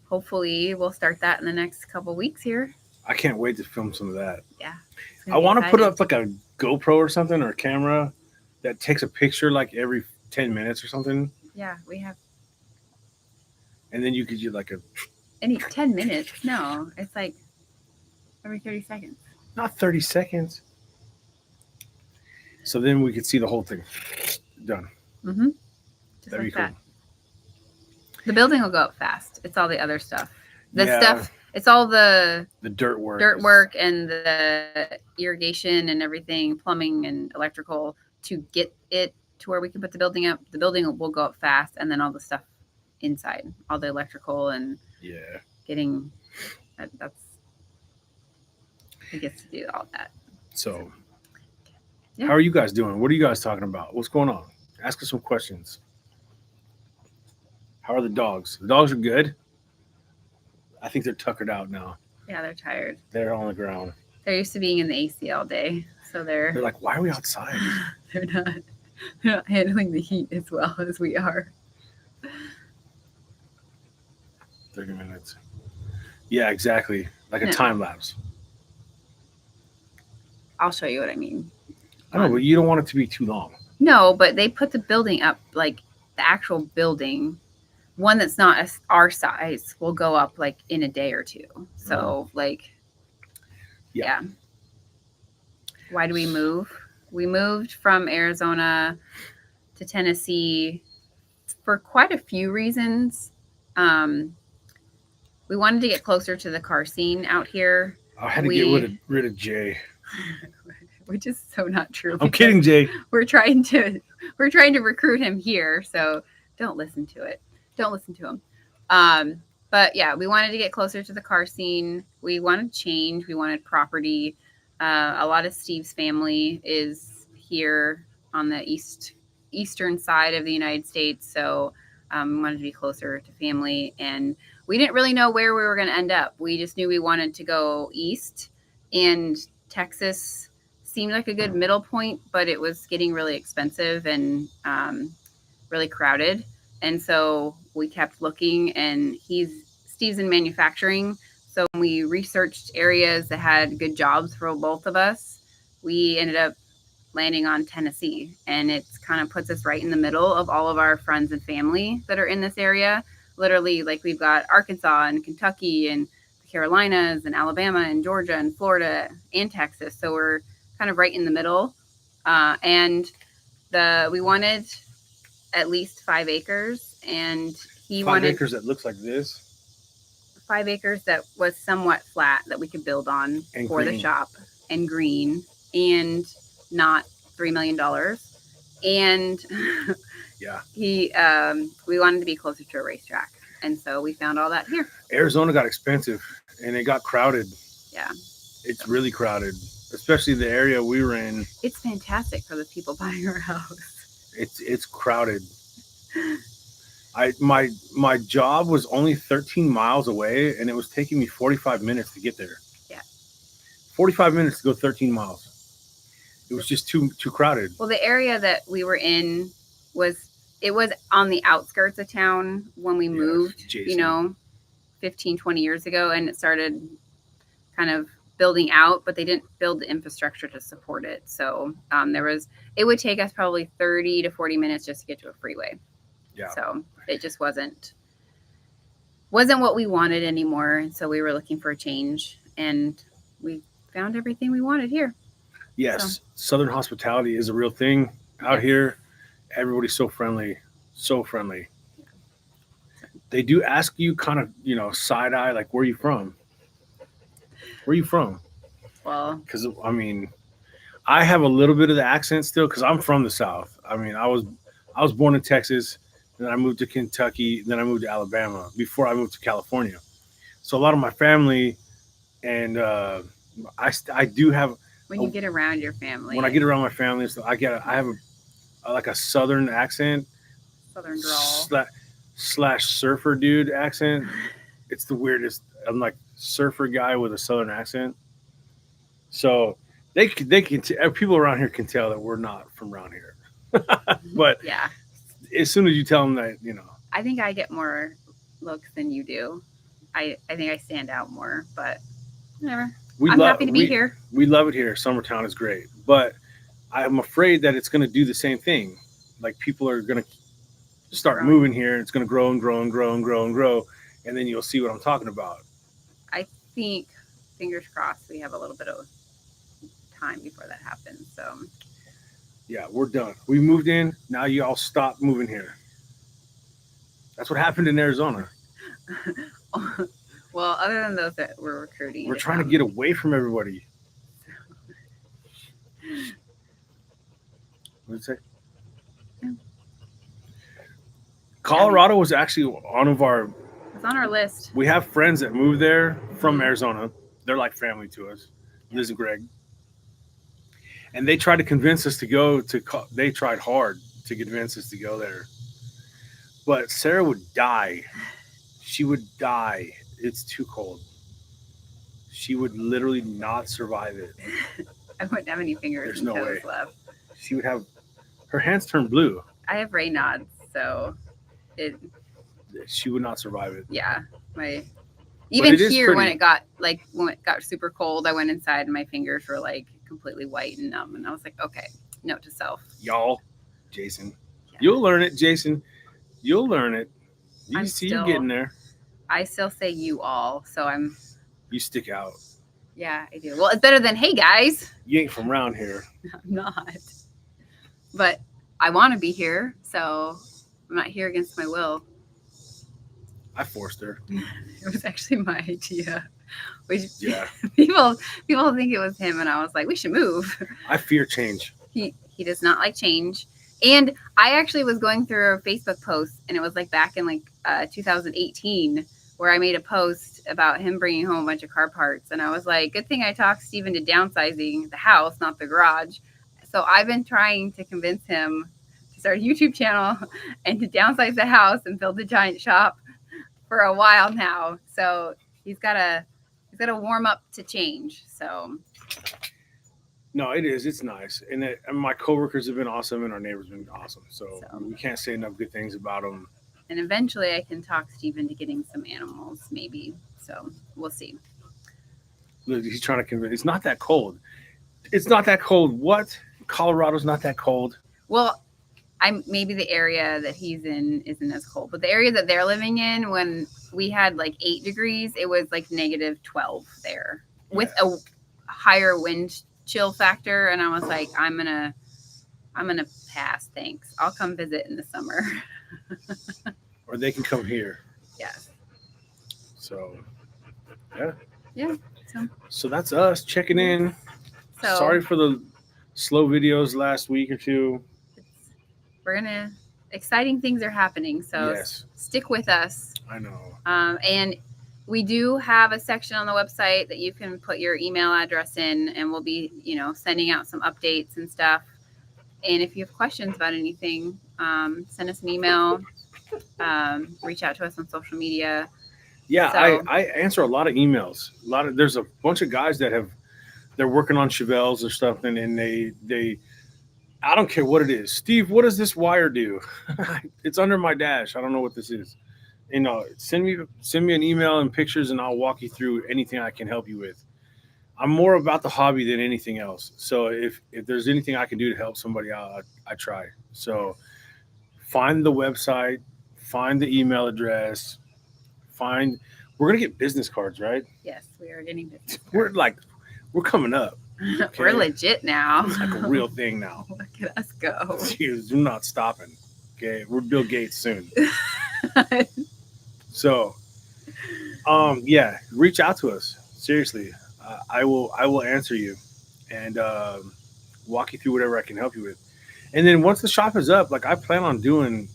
hopefully we'll start that in the next couple weeks here. I can't wait to film some of that. Yeah. I want to put up like a GoPro or something, or a camera that takes a picture like every 10 minutes or something. Yeah, we have. And then you could do like any 10 minutes. No, it's like every 30 seconds. not 30 seconds. So then we could see the whole thing done. Mm-hmm. Just That'd like be cool. that. The building will go up fast. It's all the other stuff. Yeah. It's all the dirt work. And the irrigation and everything, plumbing and electrical to get it to where we can put the building up. The building will go up fast, and then all the stuff inside, all the electrical and getting that's he gets to do all that. So, Yeah. how are you guys doing? What are you guys talking about? What's going on? Ask us some questions. How are the dogs? The dogs are good. I think they're tuckered out now. Yeah, they're tired. They're on the ground. They're used to being in the AC all day, so they're like, why are we outside? they're not handling the heat as well as we are. 30 minutes. Yeah, exactly. Like a time lapse. I'll show you what I mean. I know, but you don't want it to be too long. No, but they put the building up, like the actual building, one that's not our size will go up like in a day or two. So yeah. Why do we move? We moved from Arizona to Tennessee for quite a few reasons. We wanted to get closer to the car scene out here. I had to get rid of Jay. Which is so not true. I'm kidding, Jay. We're trying to recruit him here, so don't listen to it. Don't listen to him. But yeah, we wanted to get closer to the car scene. We wanted change. We wanted property. A lot of Steve's family is here on the eastern side of the United States, so we wanted to be closer to family. And we didn't really know where we were going to end up. We just knew we wanted to go east, and Texas seemed like a good middle point, but it was getting really expensive and really crowded. And so we kept looking, and Steve's in manufacturing. So when we researched areas that had good jobs for both of us, we ended up landing on Tennessee. And it kind of puts us right in the middle of all of our friends and family that are in this area. Literally, like we've got Arkansas and Kentucky and the Carolinas and Alabama and Georgia and Florida and Texas. So we're kind of right in the middle. And we wanted at least 5 acres, and he wanted 5 acres that looks like this. 5 acres that was somewhat flat that we could build on and for green. The shop, and green, and not $3 million. And yeah, we wanted to be closer to a racetrack, and so we found all that here. Arizona got expensive, and it got crowded. Yeah, it's really crowded, especially the area we were in. It's fantastic for the people buying our house. It's crowded. My job was only 13 miles away, and it was taking me 45 minutes to get there. Yeah, 45 minutes to go 13 miles. It was just too crowded. Well, the area that we were in was on the outskirts of town when we moved, 15, 20 years ago, and it started kind of building out, but they didn't build the infrastructure to support it. So it would take us probably 30 to 40 minutes just to get to a freeway. Yeah. So it just wasn't what we wanted anymore. And so we were looking for a change, and we found everything we wanted here. Yes. So. Southern hospitality is a real thing out here. Everybody's so friendly, so friendly. They do ask you kind of, side eye, like, where are you from? Where are you from? Well, because I mean, I have a little bit of the accent still because I'm from the South. I mean, I was born in Texas, then I moved to Kentucky, then I moved to Alabama before I moved to California. So a lot of my family, and I do have. When you get around your family. When I get around my family, so I have a Southern accent. Southern drawl. / surfer dude accent. It's the weirdest. I'm like surfer guy with a Southern accent. So they can people around here can tell that we're not from around here. But yeah, as soon as you tell them that, I think I get more looks than you do. I think I stand out more, but whatever. I'm happy to be here. We love it here. Summertown is great, but I'm afraid that it's going to do the same thing. Like people are going to start moving here, and it's going to grow and grow and grow and grow and grow, and then you'll see what I'm talking about. I think, fingers crossed, we have a little bit of time before that happens. So Yeah, we're done. We moved in. Now you all stop moving here. That's what happened in Arizona. well, other than those that we're recruiting, We're trying to get away from everybody. What did it say? Yeah. Colorado was actually one of our. It's on our list. We have friends that moved there from Arizona. They're like family to us. Liz and Greg. And they tried to convince us to go to. They tried hard to convince us to go there. But Sarah would die. She would die. It's too cold. She would literally not survive it. I wouldn't have any fingers There's and no toes way. left. She would have her hands turn blue. I have Raynaud's, so She would not survive it. Yeah, even it is here when pretty. when it got super cold, I went inside and my fingers were like completely white and numb, and I was like, okay, note to self. Y'all, Jason, Yeah. you'll learn it, Jason. You'll learn it. You I'm see, still- you getting there. I still say you all, so I'm. You stick out. Yeah, I do. Well, it's better than hey guys. You ain't from around here. I'm not, but I want to be here, so I'm not here against my will. I forced her. It was actually my idea. Yeah. people think it was him, and I was like, we should move. I fear change. He does not like change. And I actually was going through a Facebook post, and it was like back in 2018, where I made a post about him bringing home a bunch of car parts, and I was like, good thing I talked Steve into downsizing the house, not the garage. So I've been trying to convince him to start a YouTube channel and to downsize the house and build a giant shop for a while now. So he's got to warm up to change. So No, it is. It's nice. And my coworkers have been awesome, and our neighbors have been awesome. So we can't say enough good things about them. and eventually I can talk Steve into getting some animals, maybe. So we'll see. Look, he's trying to convince. It's not that cold. It's not that cold. What? Colorado's not that cold. Well, maybe the area that he's in isn't as cold, but the area that they're living in, when we had 8 degrees, it was negative 12 there with a higher wind chill factor. And I was like, I'm gonna pass. Thanks. I'll come visit in the summer. Or they can come here. Yes. So, yeah. Yeah. So that's us checking in. So Sorry for the slow videos last week or two. exciting things are happening. So Yes. stick with us. I know. And we do have a section on the website that you can put your email address in, and we'll be, sending out some updates and stuff. And if you have questions about anything, send us an email, reach out to us on social media. Yeah, So- I answer a lot of emails. There's a bunch of guys that they're working on Chevelles or something, and they I don't care what it is. Steve, what does this wire do? It's under my dash. I don't know what this is. Send me an email and pictures, and I'll walk you through anything I can help you with. I'm more about the hobby than anything else. So if there's anything I can do to help somebody out, I try. So find the website, find the email address, we're gonna get business cards, right? Yes, we are getting business. We're coming up. Okay? We're legit now. It's like a real thing now. Look at us go. Dude, we're not stopping. Okay, we're Bill Gates soon. So, yeah, reach out to us. Seriously, I will answer you and walk you through whatever I can help you with. And then once the shop is up, I plan on doing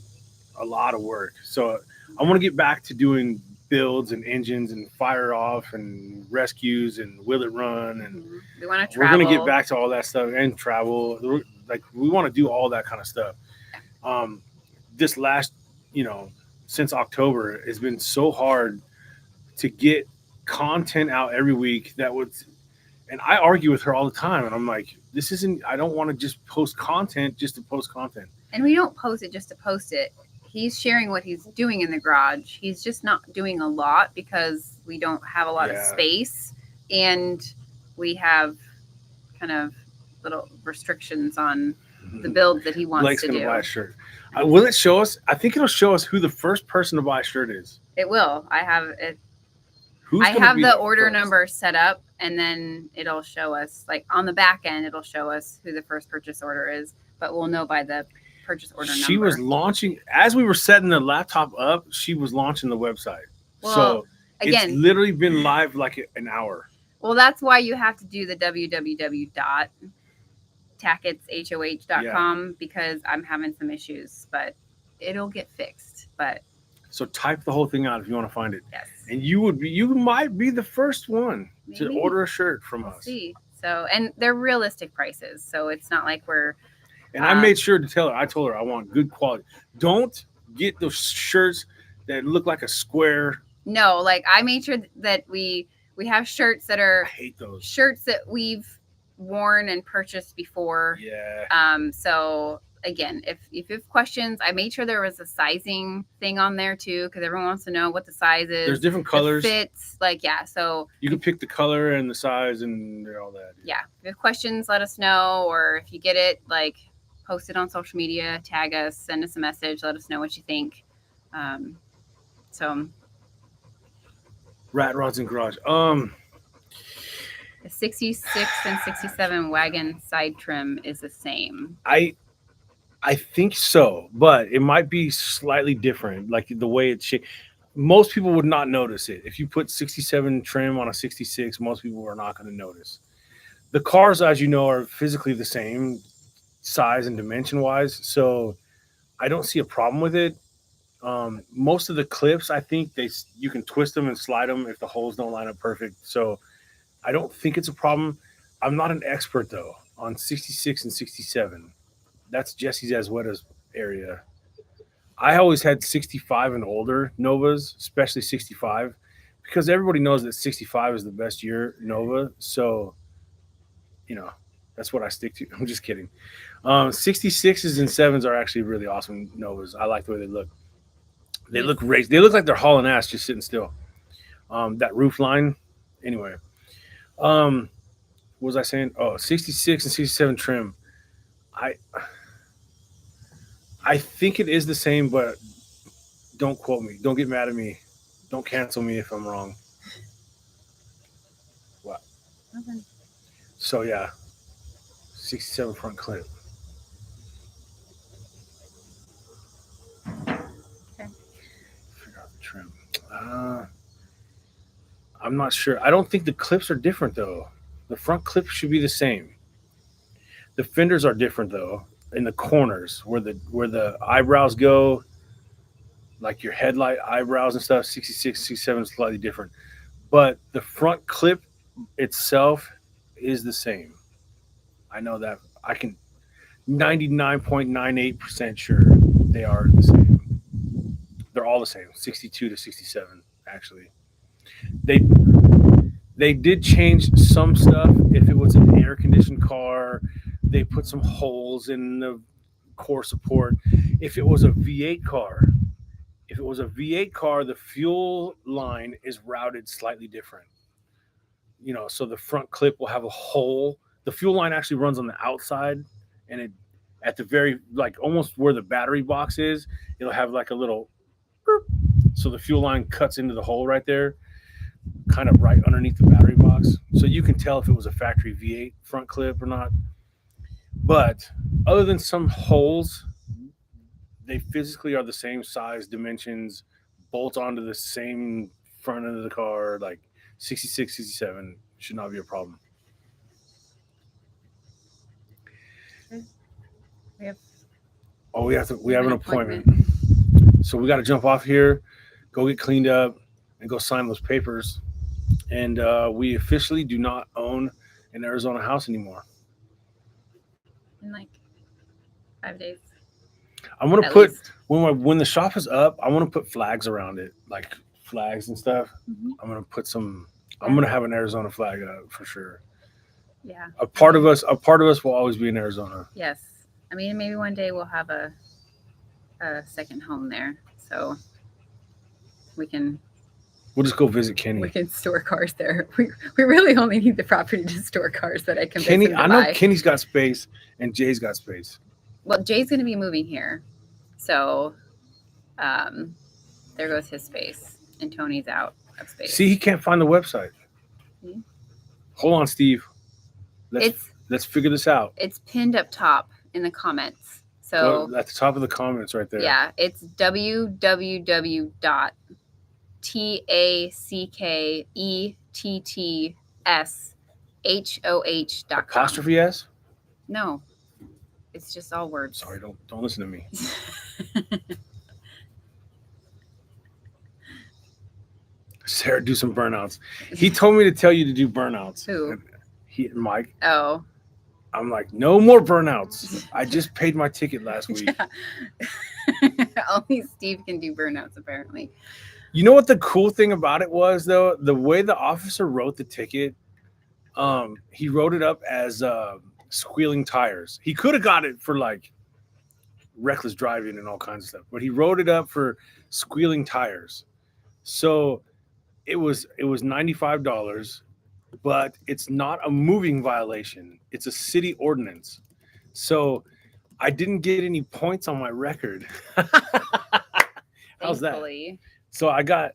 a lot of work. So I want to get back to doing builds and engines and fire off and rescues and will it run, and we want to we're travel. going to get back to all that stuff and travel. We want to do all that kind of stuff. This last, since October, it's been so hard to get content out every week and I argue with her all the time, and I'm like, I don't want to just post content just to post content. And we don't post it just to post it. He's sharing what he's doing in the garage. He's just not doing a lot because we don't have a lot of space, and we have kind of little restrictions on the build that he wants Blake's to gonna do. buy a shirt. Will it show us? I think it'll show us who the first person to buy a shirt is. It will. I have it. Who's I gonna have be the order first? number set up, and then it'll show us, like on the back end, it'll show us who the first purchase order is, but we'll know by the purchase order She number. was launching as we were setting the laptop up. She was launching the website. Well, So again, it's literally been live like an hour. well, that's why you have to do the www.tackettshoh.com because I'm having some issues, but it'll get fixed. But So type the whole thing out if you want to find it. yes, And you might be the first one to maybe. order a shirt from We'll us. see. So, and they're realistic prices, so it's not like we're. And I made sure to tell her. I told her I want good quality. Don't get those shirts that look like a square. No, like I made sure that we have shirts that I are hate those. shirts that we've worn and purchased before. Yeah. So again, if you have questions, I made sure there was a sizing thing on there too, because everyone wants to know what the size is. There's different colors. Fits, like yeah. So you can pick the color and the size and all that. Yeah. If you have questions, let us know, or if you get it, like post it on social media, tag us, send us a message, let us know what you think. So Rat rods and garage. the 66 and 67 wagon side trim is the same. I think so, but it might be slightly different, like the way it's shaped. Most people would not notice it. If you put 67 trim on a 66, most people are not going to notice. The cars, as you know, are physically the same size and dimension wise, so I don't see a problem with it. Most of the clips, I think you can twist them and slide them if the holes don't line up perfect. So I don't think it's a problem. I'm not an expert though on 66 and 67. That's Jesse's Azueta's area. I always had 65 and older Novas, especially 65, because everybody knows that 65 is the best year Nova. So, that's what I stick to. I'm just kidding. 66s and 7s are actually really awesome Novas. I like the way they look. They look raised. They look like they're hauling ass just sitting still. That roof line. Anyway. What was I saying? Oh, 66 and 67 trim. I think it is the same, but don't quote me. Don't get mad at me. Don't cancel me if I'm wrong. What? Okay. So yeah, 67 front clip. Okay. Figure out the trim. I'm not sure. I don't think the clips are different though. The front clip should be the same. The fenders are different though. In the corners where the eyebrows go, like your headlight eyebrows and stuff, 66, 67 is slightly different. But the front clip itself is the same. I know that. I can 99.98% sure they are the same. They're all the same, 62 to 67 actually. They did change some stuff. If it was an air conditioned car, they put some holes in the core support. If it was a V8 car, the fuel line is routed slightly different. So the front clip will have a hole. The fuel line actually runs on the outside, and it at the very, like, almost where the battery box is, it'll have like a little, so the fuel line cuts into the hole right there, kind of right underneath the battery box. So you can tell if it was a factory V8 front clip or not. But other than some holes, they physically are the same size, dimensions, bolt onto the same front end of the car, like 66, 67 should not be a problem. We have an appointment. So we got to jump off here, go get cleaned up, and go sign those papers. And we officially do not own an Arizona house anymore. In like 5 days. I'm gonna put when the shop is up, I want to put flags around it, like flags and stuff. Mm-hmm. I'm gonna put some. Yeah. I'm gonna have an Arizona flag up for sure. Yeah. A part of us will always be in Arizona. Yes. I mean, maybe one day we'll have a second home there, so we'll just go visit Kenny. We can store cars there. We really only need the property to store cars that I can. Kenny, I know Kenny's got space and Jay's got space. Well, Jay's going to be moving here, so there goes his space, and Tony's out of space. See, he can't find the website. See? Hold on, Steve. Let's figure this out. It's pinned up top in the comments. So Well, at the top of the comments right there. yeah, it's www.tackettshoh.com. Apostrophe S? No, it's just all words. Sorry, don't listen to me. Sarah, do some burnouts. He told me to tell you to do burnouts. Who? Mike. Oh. I'm like, no more burnouts. I just paid my ticket last week. Yeah. Only Steve can do burnouts, apparently. You know what the cool thing about it was, though? The way the officer wrote the ticket, he wrote it up as squealing tires. He could have got it for like reckless driving and all kinds of stuff, but he wrote it up for squealing tires. So it was $95, but it's not a moving violation. It's a city ordinance. So I didn't get any points on my record. How's that? So I got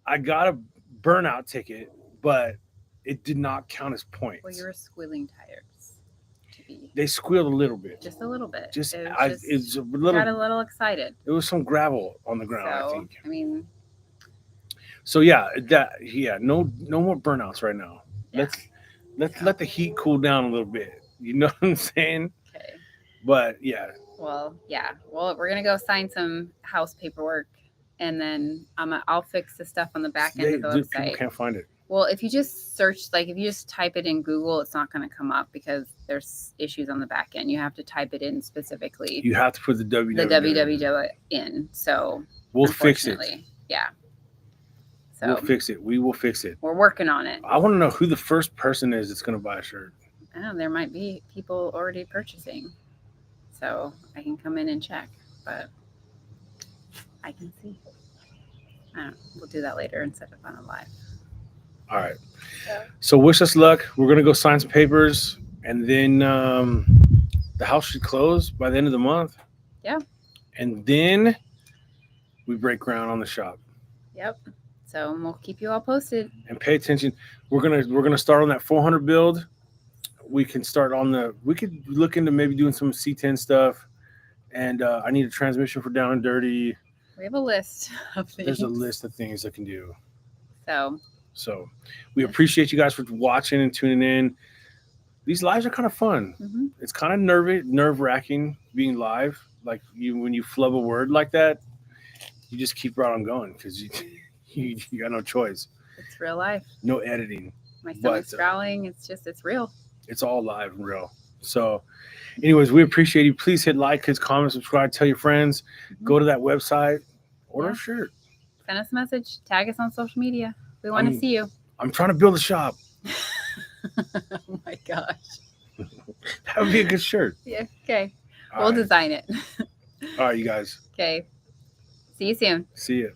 a burnout ticket, but it did not count as points. Well, you were squealing tires. They squealed a little bit. Just a little bit. It was a little. Got a little excited. It was some gravel on the ground, So, I think. I mean. So no more burnouts right now. Yeah. Let's let the heat cool down a little bit. You know what I'm saying? Okay. But yeah. Well, yeah. Well, we're gonna go sign some house paperwork, and then I'll fix the stuff on the back end of the website. People can't find it. Well, if you just search, like if you just type it in Google, it's not going to come up because there's issues on the back end. You have to type it in specifically. You have to put the www. The www in. So we'll fix it. Yeah. So we'll fix it. We will fix it. We're working on it. I want to know who the first person is that's going to buy a shirt. I don't know. There might be people already purchasing, so I can come in and check, but I can see. I don't know. We'll do that later and set it on a live. All right. So wish us luck. We're going to go sign some papers, and then the house should close by the end of the month. Yeah. And then we break ground on the shop. Yep. So we'll keep you all posted. And pay attention. We're gonna start on that 400 build. We can start on we could look into maybe doing some C10 stuff. And I need a transmission for Down and Dirty. We have a list of things. There's a list of things I can do. So we appreciate you guys for watching and tuning in. These lives are kind of fun. Mm-hmm. It's kind of nerve-wracking being live. Like when you flub a word like that, you just keep right on going because you got no choice. It's real life. No editing. My stomach's growling. It's real. It's all live and real. So anyways, we appreciate you. Please hit like, hit comment, subscribe, tell your friends. Mm-hmm. Go to that website. Order a shirt. Send us a message. Tag us on social media. We want to see you. I'm trying to build a shop. Oh my gosh. That would be a good shirt. Yeah. Okay. We'll design it. All right, you guys. Okay. See you soon. See you.